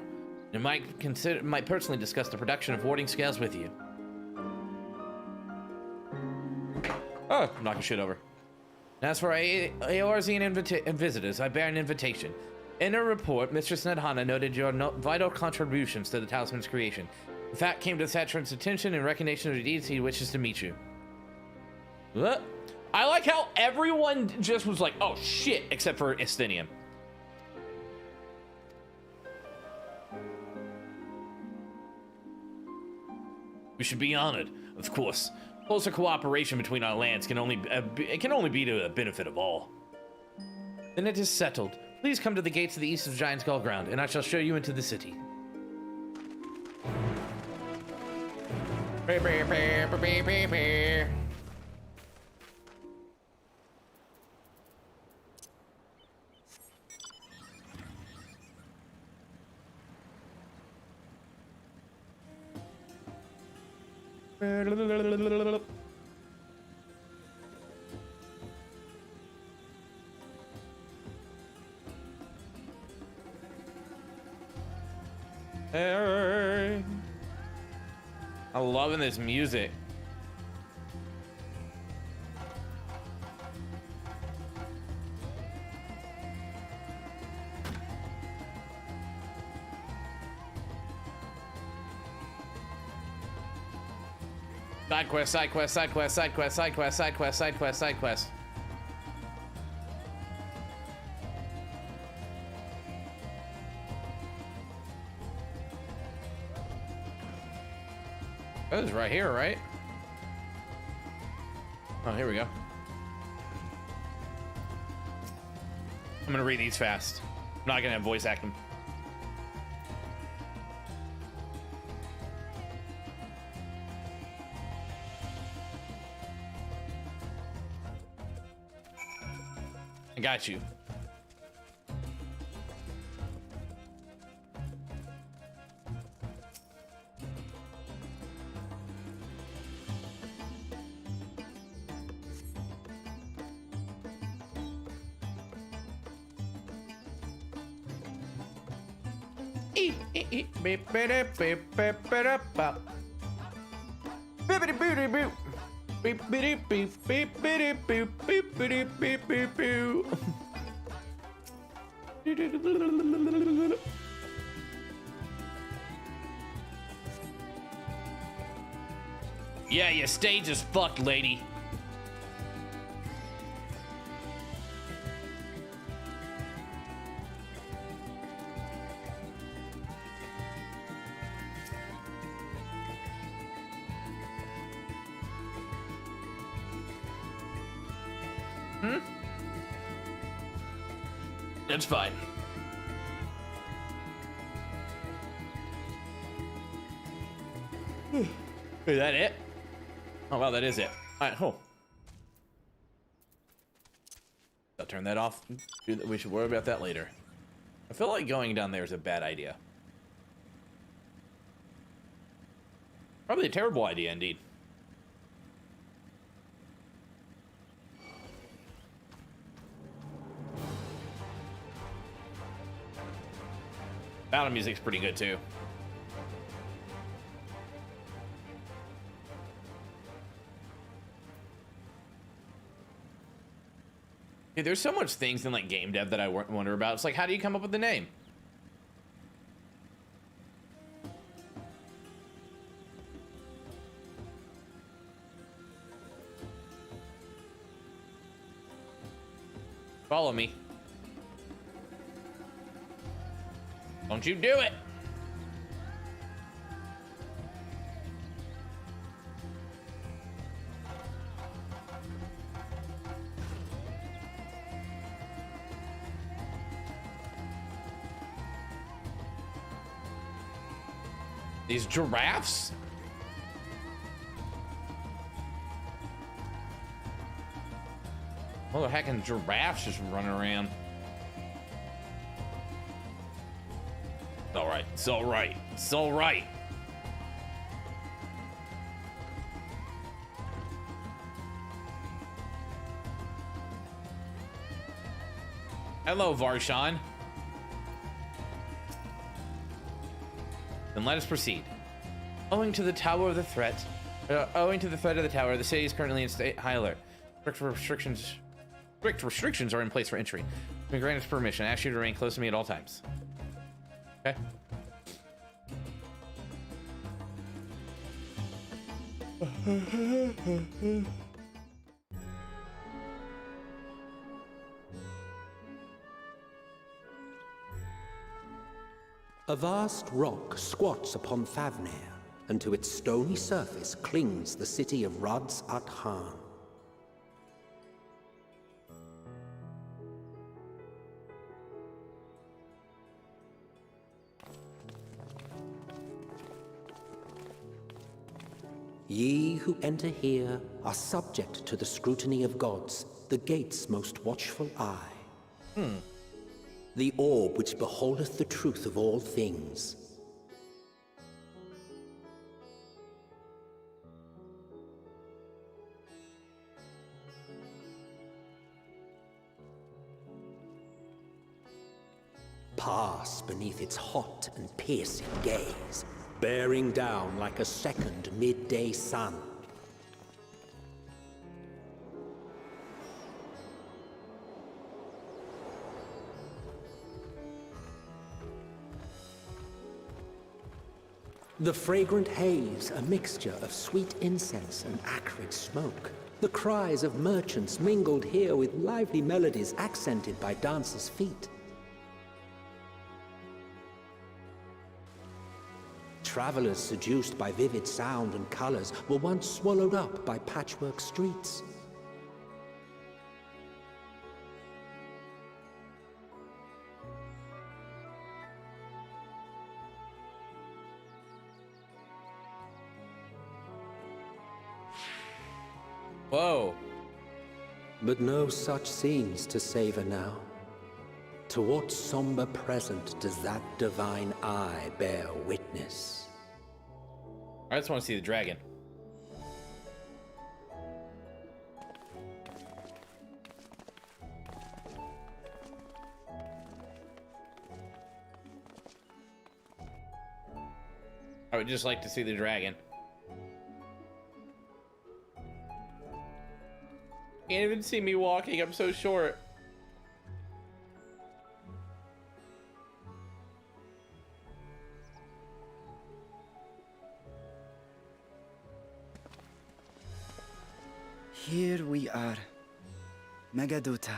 and might personally discuss the production of warding scales with you. Oh, I'm knocking shit over. And as for Eorzean visitors, I bear an invitation. In her report, Mistress Nidhana noted your vital contributions to the talisman's creation. The fact came to the satrap's attention in recognition of the deeds he wishes to meet you. What? I like how everyone just was like, oh shit, except for Estinian. We should be honored, of course. Closer cooperation between our lands can only be to the benefit of all. Then it is settled. Please come to the gates of the east of Giant's Skull Ground, and I shall show you into the city. Hey. I'm loving this music. Side quest, side quest, side quest, side quest, side quest, side quest, side quest, side quest. That is right here, right? Oh, here we go. I'm gonna read these fast. I'm not gonna have voice act them. I got you. Yeah, your stage is fucked, lady. That's fine. Is that it? Oh, wow, that is it. All right, oh. I'll turn that off. We should worry about that later. I feel like going down there is a bad idea. Probably a terrible idea, indeed. Battle music's pretty good, too. Dude, there's so much things in like game dev that I wonder about. It's like, how do you come up with the name? Follow me. Don't you do it. These giraffes? What the heck can giraffes just running around? It's all right. It's all right. It's all right. Hello, Varshan. Then let us proceed. Owing to the threat of the tower, the city is currently in state high alert. Strict restrictions are in place for entry. We grant us permission. Ask you to remain close to me at all times. Okay. A vast rock squats upon Thavner, and to its stony surface clings the city of Rads at Han. Ye who enter here are subject to the scrutiny of gods, the gate's most watchful eye. The orb which beholdeth the truth of all things. Pass beneath its hot and piercing gaze, bearing down like a second midday sun. The fragrant haze, a mixture of sweet incense and acrid smoke. The cries of merchants mingled here with lively melodies accented by dancers' feet. Travelers seduced by vivid sound and colors were once swallowed up by patchwork streets. Whoa. But no such scenes to savor now. To what somber present does that divine eye bear witness? I just want to see the dragon. would just like to see the dragon. Can't even see me walking. I'm so short. Here we are. Megaduta.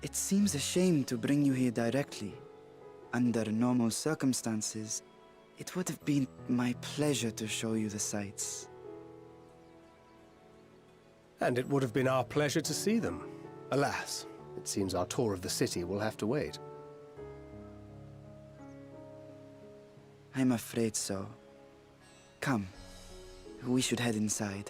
It seems a shame to bring you here directly. Under normal circumstances, it would have been my pleasure to show you the sights. And it would have been our pleasure to see them. Alas, it seems our tour of the city will have to wait. I'm afraid so. Come, we should head inside.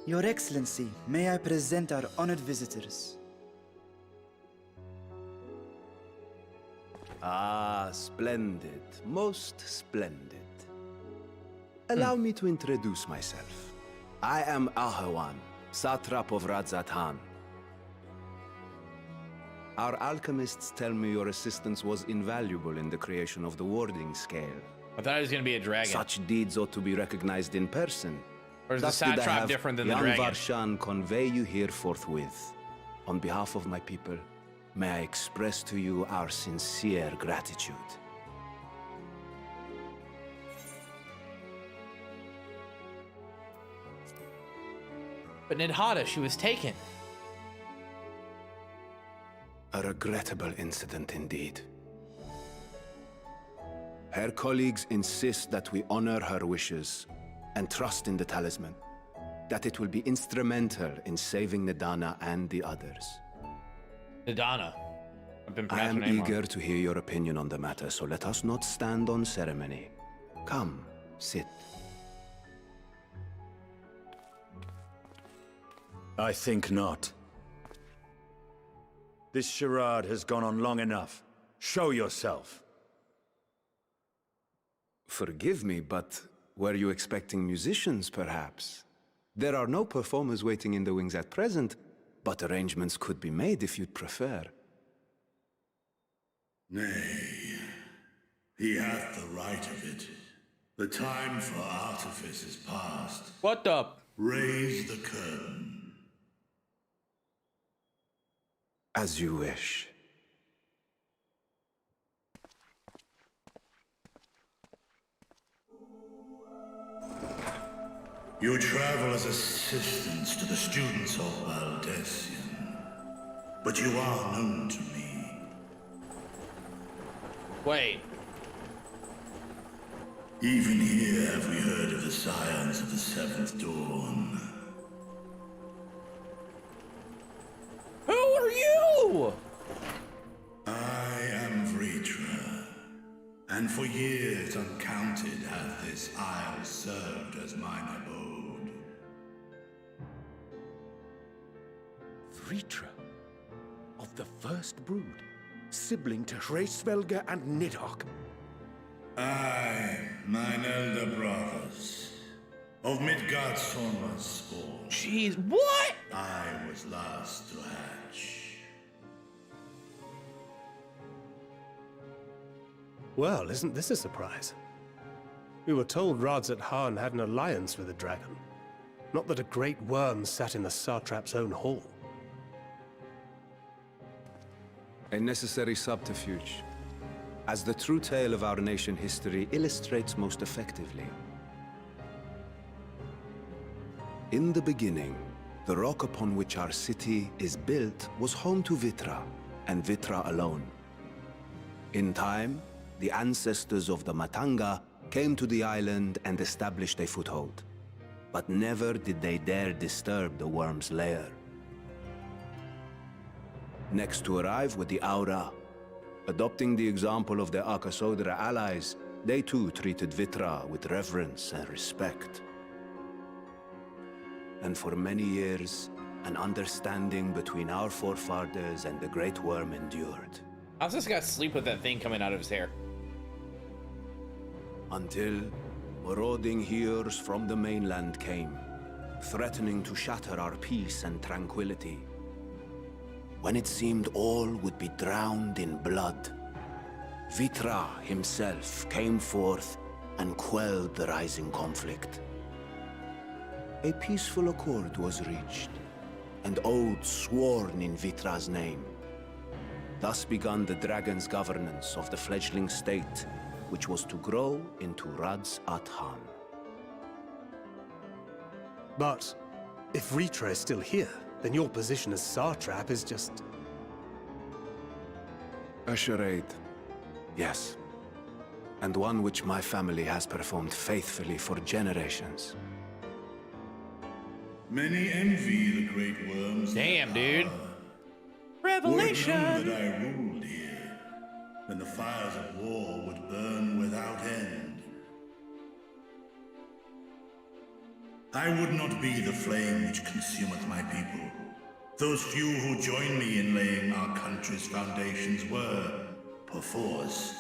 Your Excellency, may I present our honored visitors? Ah, splendid. Most splendid. Allow me to introduce myself. I am Ahawan, satrap of Radzatan. Our alchemists tell me your assistance was invaluable in the creation of the warding scale. I thought it was going to be a dragon. Such deeds ought to be recognized in person. Or is the Thus did I satrap have different than the young dragon? Varshan convey you here forthwith. On behalf of my people, may I express to you our sincere gratitude. But Nidhada, she was taken. A regrettable incident indeed. Her colleagues insist that we honor her wishes and trust in the talisman, that it will be instrumental in saving Nidana and the others. Nidana. I've been I am pronouncing her name eager wrong. to hear your opinion on the matter, so let us not stand on ceremony. Come, sit. I think not. This charade has gone on long enough. Show yourself. Forgive me, but were you expecting musicians, perhaps? There are no performers waiting in the wings at present, but arrangements could be made if you'd prefer. Nay, he hath the right of it. The time for artifice is past. What the? Raise the curtain. As you wish. You travel as assistants to the students of Valdesian, but you are known to me. Wait. Even here have we heard of the scions of the Seventh Dawn. Who are you? I am Vritra, and for years uncounted hath this isle served as mine abode. Vritra, of the First Brood, sibling to Hraesvelga and Nidhogg. Aye, mine elder brothers, of Midgard's Sorma's spawn. Jeez, what? I was last to hatch. Well, isn't this a surprise? We were told Radzat Han had an alliance with a dragon. Not that a great worm sat in the satrap's own hall. A necessary subterfuge, as the true tale of our nation history illustrates most effectively. In the beginning, the rock upon which our city is built was home to Vitra, and Vitra alone. In time, the ancestors of the Matanga came to the island and established a foothold. But never did they dare disturb the worm's lair. Next to arrive were the Aura, Adopting the example of their Akasodra allies, they too treated Vitra with reverence and respect. And for many years, an understanding between our forefathers and the Great Worm endured. How's this guy sleep with that thing coming out of his hair? Until marauding heroes from the mainland came, threatening to shatter our peace and tranquility. When it seemed all would be drowned in blood, Vitra himself came forth and quelled the rising conflict. A peaceful accord was reached, and oaths sworn in Vitra's name. Thus began the dragon's governance of the fledgling state, which was to grow into Radz Athan. But if Ritra is still here, then your position as Satrap is just... A charade, yes. And one which my family has performed faithfully for generations. Many envy the Great Worm's Damn, dude. power. Revelation! Were it known that I ruled here, then the fires of war would burn without end. I would not be the flame which consumeth my people. Those few who join me in laying our country's foundations were, perforce,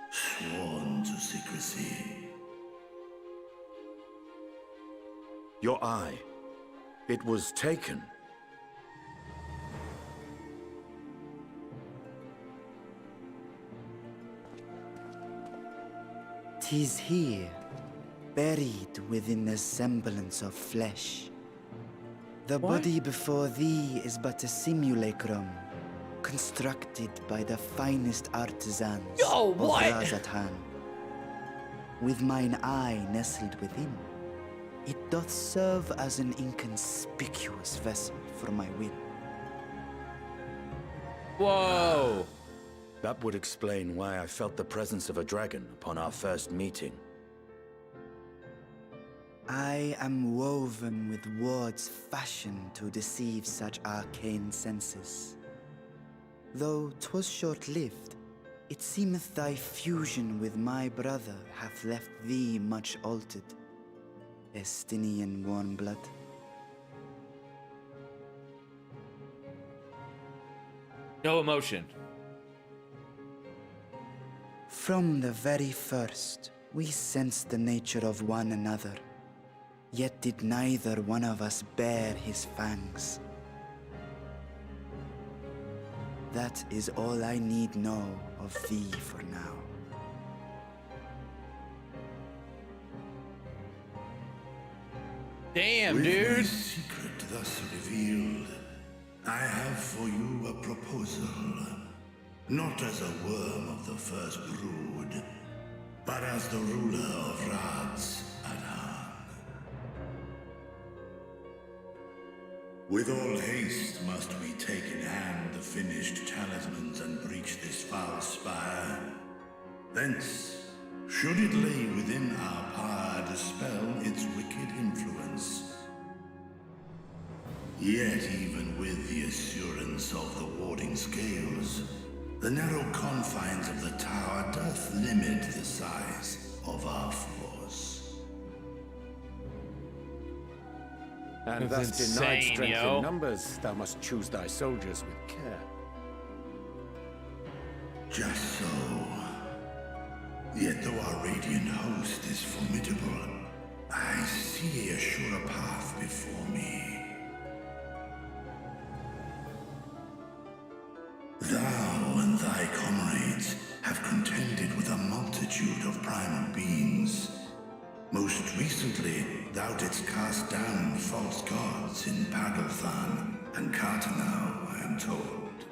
sworn to secrecy. Your eye. It was taken. "'Tis here, buried within the semblance of flesh. The body before thee is but a simulacrum, constructed by the finest artisans of Razatan. With mine eye nestled within, it doth serve as an inconspicuous vessel for my will." Whoa! That would explain why I felt the presence of a dragon upon our first meeting. I am woven with words fashioned to deceive such arcane senses. Though 'twas short-lived, it seemeth thy fusion with my brother hath left thee much altered, Estinian warm blood. No emotion. From the very first, we sensed the nature of one another, yet did neither one of us bare his fangs. That is all I need know of thee for now. Damn, With dude. my secret thus revealed, I have for you a proposal. Not as a worm of the first brood, but as the ruler of Radz Athan. With all haste must we take in hand the finished talismans and breach this foul spire. Thence, should it lay within our power, dispel its wicked influence. Yet even with the assurance of the warding scales, the narrow confines of the tower doth limit the size of our force. And That's thus denied insane, strength yo. in numbers, thou must choose thy soldiers with care. Just so. Yet though our radiant host is formidable, I see a surer path before me. Thou and thy comrades have contended with a multitude of primal beings. Most recently, thou didst cast down false gods in Pagalthan and Cartanau, I am told.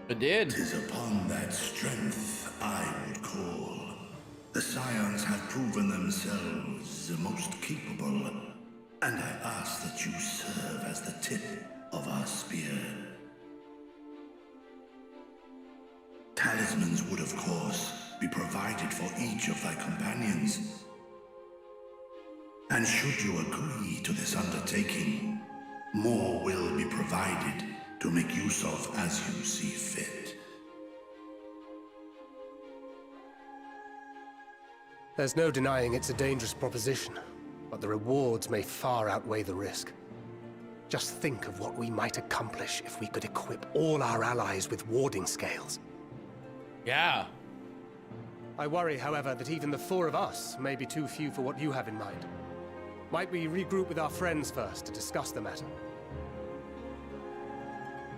It did. 'Tis upon that strength I would call. The Scions have proven themselves the most capable, and I ask that you serve as the tip of our spear. Talismans would, of course, be provided for each of thy companions. And should you agree to this undertaking, more will be provided to make use of as you see fit. There's no denying it's a dangerous proposition, but the rewards may far outweigh the risk. Just think of what we might accomplish if we could equip all our allies with warding scales. Yeah. I worry, however, that even the 4 of us may be too few for what you have in mind. Might we regroup with our friends first to discuss the matter?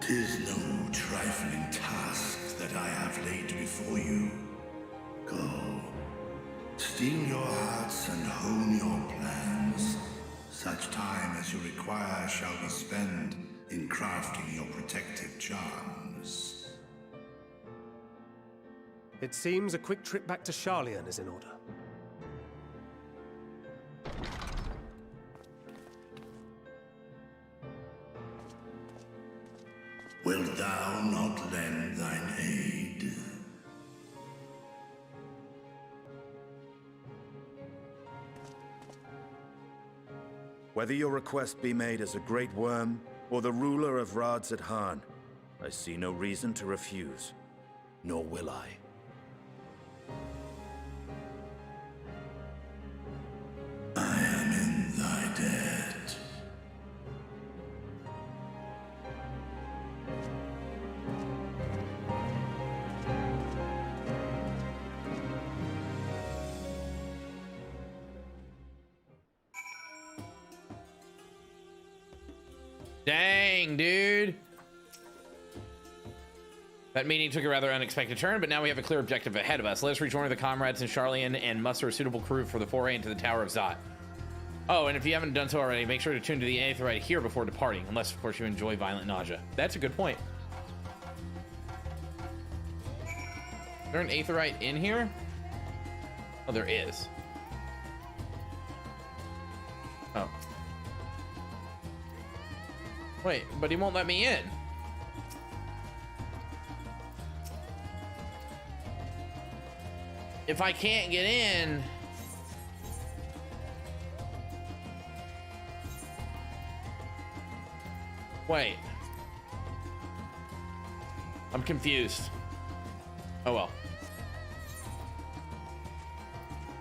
'Tis no trifling task that I have laid before you. Go. Steel your hearts and hone your plans. Such time as you require shall be spent in crafting your protective charms. It seems a quick trip back to Sharlayan is in order. Wilt thou not lend thine aid? Whether your request be made as a great worm or the ruler of Radzat Han, I see no reason to refuse, nor will I. I am in thy debt. Dang, dude. That meeting took a rather unexpected turn, but now we have a clear objective ahead of us. Let us rejoin the comrades in Sharlayan and muster a suitable crew for the foray into the Tower of Zot. Oh, and if you haven't done so already, make sure to tune to the Aetheryte here before departing, unless, of course, you enjoy violent nausea. That's a good point. Is there an Aetheryte in here? Oh, there is. Oh. Wait, but he won't let me in. If I can't get in... Wait. I'm confused. Oh well.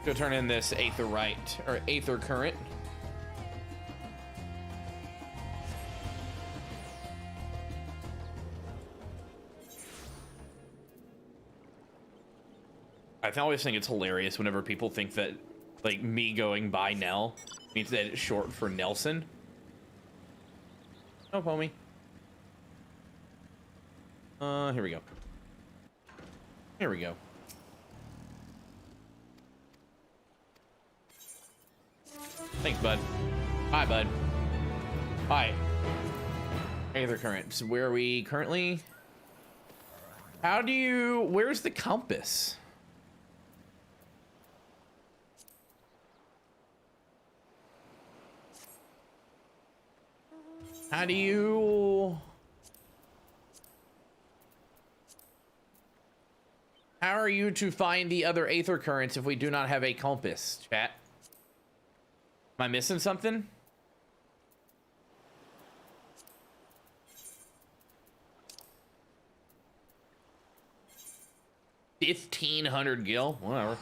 Go turn in this Aetheryte, or Aether Current. I always think it's hilarious whenever people think that, like, me going by Nell means that it's short for Nelson. No, homie. Here we go. Here we go. Thanks, bud. Hi, bud. Hi. Aether Current. So where are we currently? How do you... Where's the compass? How do you... How are you to find the other Aether Currents if we do not have a compass, chat? Am I missing something? $1,500 gil? Whatever.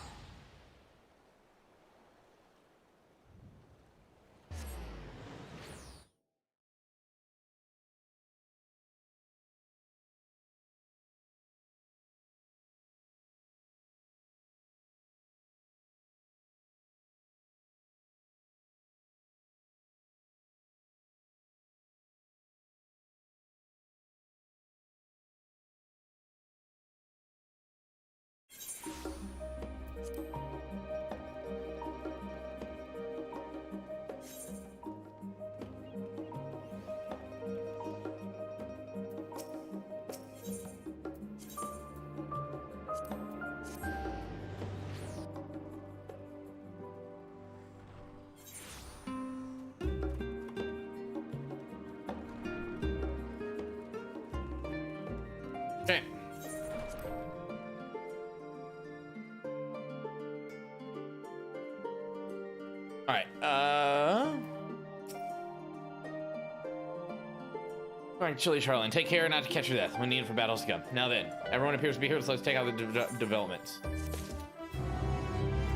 Okay. All right. All right, Chili Charlene, take care not to catch your death when needed for battles to come. Now then, everyone appears to be here, so let's take out the developments.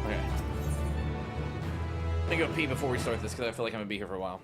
Okay. I'm gonna go pee before we start this because I feel like I'm gonna be here for a while.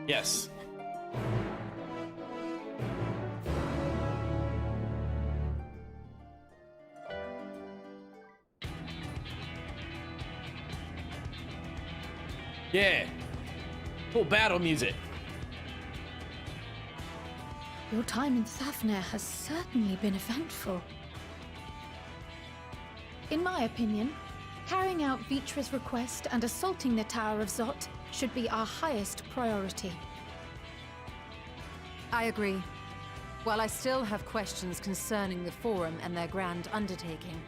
Yes. Yeah. Cool battle music. Your time in Thavner has certainly been eventful. In my opinion, carrying out Vitra's request and assaulting the Tower of Zot should be our highest priority. I agree. While I still have questions concerning the Forum and their grand undertaking,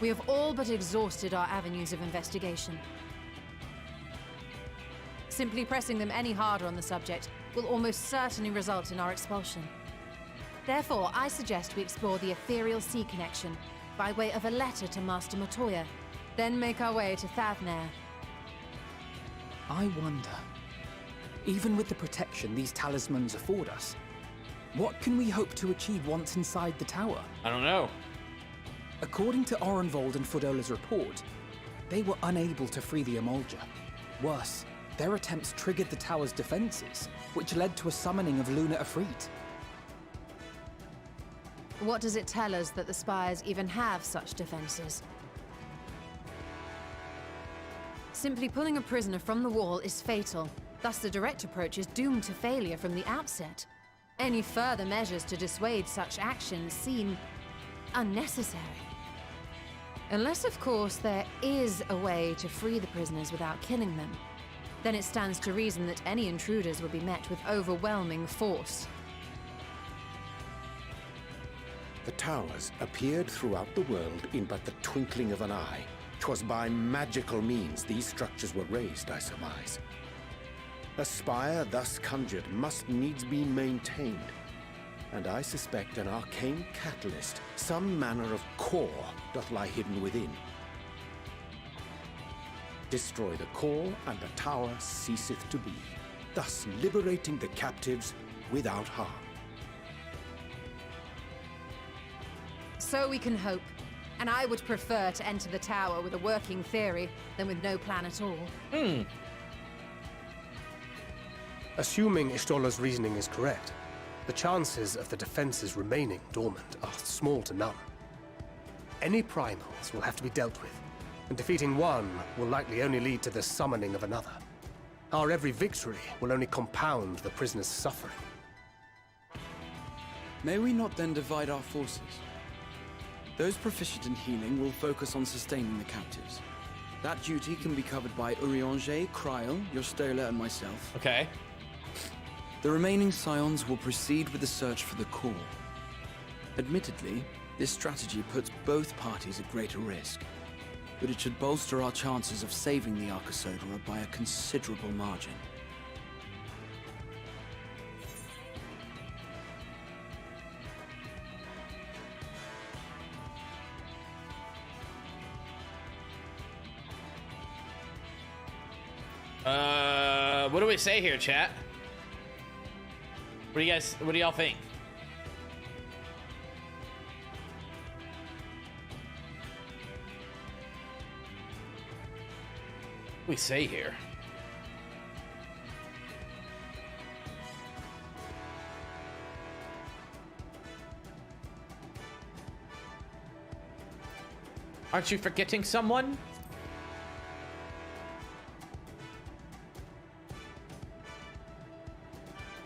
we have all but exhausted our avenues of investigation. Simply pressing them any harder on the subject will almost certainly result in our expulsion. Therefore, I suggest we explore the ethereal sea connection by way of a letter to Master Matoya, then make our way to Thavner. I wonder, even with the protection these talismans afford us, what can we hope to achieve once inside the tower? I don't know. According to Orenvold and Fodola's report, they were unable to free the Emolja. Worse, their attempts triggered the tower's defenses, which led to a summoning of Luna Ifrit. What does it tell us that the Spires even have such defenses? Simply pulling a prisoner from the wall is fatal. Thus, the direct approach is doomed to failure from the outset. Any further measures to dissuade such actions seem unnecessary. Unless, of course, there is a way to free the prisoners without killing them. Then it stands to reason that any intruders will be met with overwhelming force. The towers appeared throughout the world in but the twinkling of an eye. 'Twas by magical means these structures were raised, I surmise. A spire thus conjured must needs be maintained, and I suspect an arcane catalyst, some manner of core, doth lie hidden within. Destroy the core, and the tower ceaseth to be, thus liberating the captives without harm. So we can hope. And I would prefer to enter the tower with a working theory than with no plan at all. Assuming Ishtola's reasoning is correct, the chances of the defenses remaining dormant are small to none. Any primals will have to be dealt with, and defeating one will likely only lead to the summoning of another. Our every victory will only compound the prisoner's suffering. May we not then divide our forces? Those proficient in healing will focus on sustaining the captives. That duty can be covered by Urianger, Kryl, Yostola, and myself. Okay. The remaining scions will proceed with the search for the core. Admittedly, this strategy puts both parties at greater risk, but it should bolster our chances of saving the Arcosodra by a considerable margin. What do we say here, chat? What do y'all think? we say here? Aren't you forgetting someone?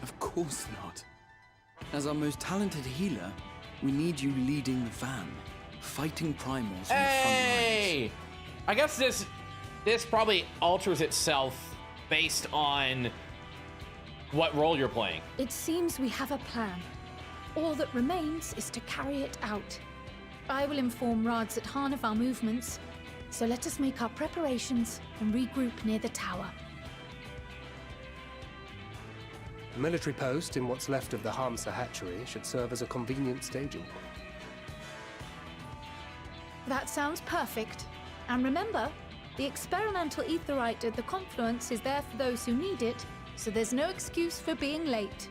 Of course not. As our most talented healer, we need you leading the van, fighting primals on the front lines. I guess this probably alters itself based on what role you're playing. It seems we have a plan. All that remains is to carry it out. I will inform Rads at Han of our movements, so let us make our preparations and regroup near the tower. A military post in what's left of the Hamsa hatchery should serve as a convenient staging point. That sounds perfect. And remember, the experimental aetherite at the confluence is there for those who need it, so there's no excuse for being late.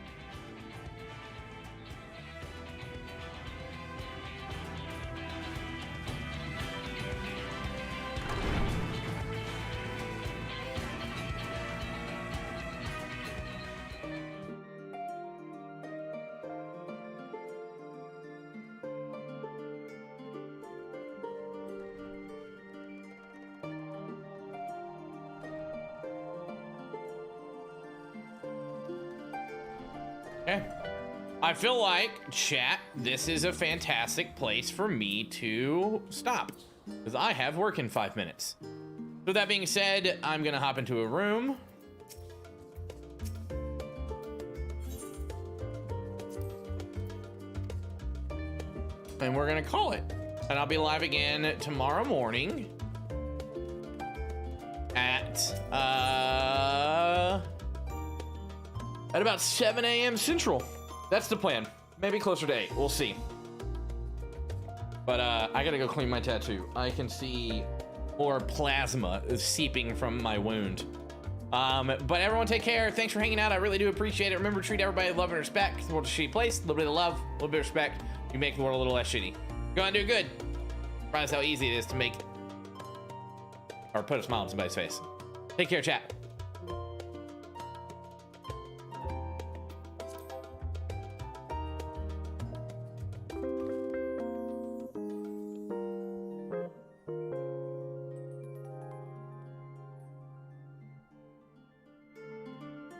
Okay. I feel like, chat, this is a fantastic place for me to stop, because I have work in 5 minutes. So that being said, I'm gonna hop into a room. And we're gonna call it. And I'll be live again tomorrow morning at about 7 a.m. Central. That's the plan. Maybe closer to 8. We'll see. But I gotta go clean my tattoo. I can see more plasma seeping from my wound. But everyone take care. Thanks for hanging out. I really do appreciate it. Remember to treat everybody with love and respect. The world's a shitty place. A little bit of love, a little bit of respect. You make the world a little less shitty. Go on and do good. Surprise how easy it is to make or put a smile on somebody's face. Take care, chat.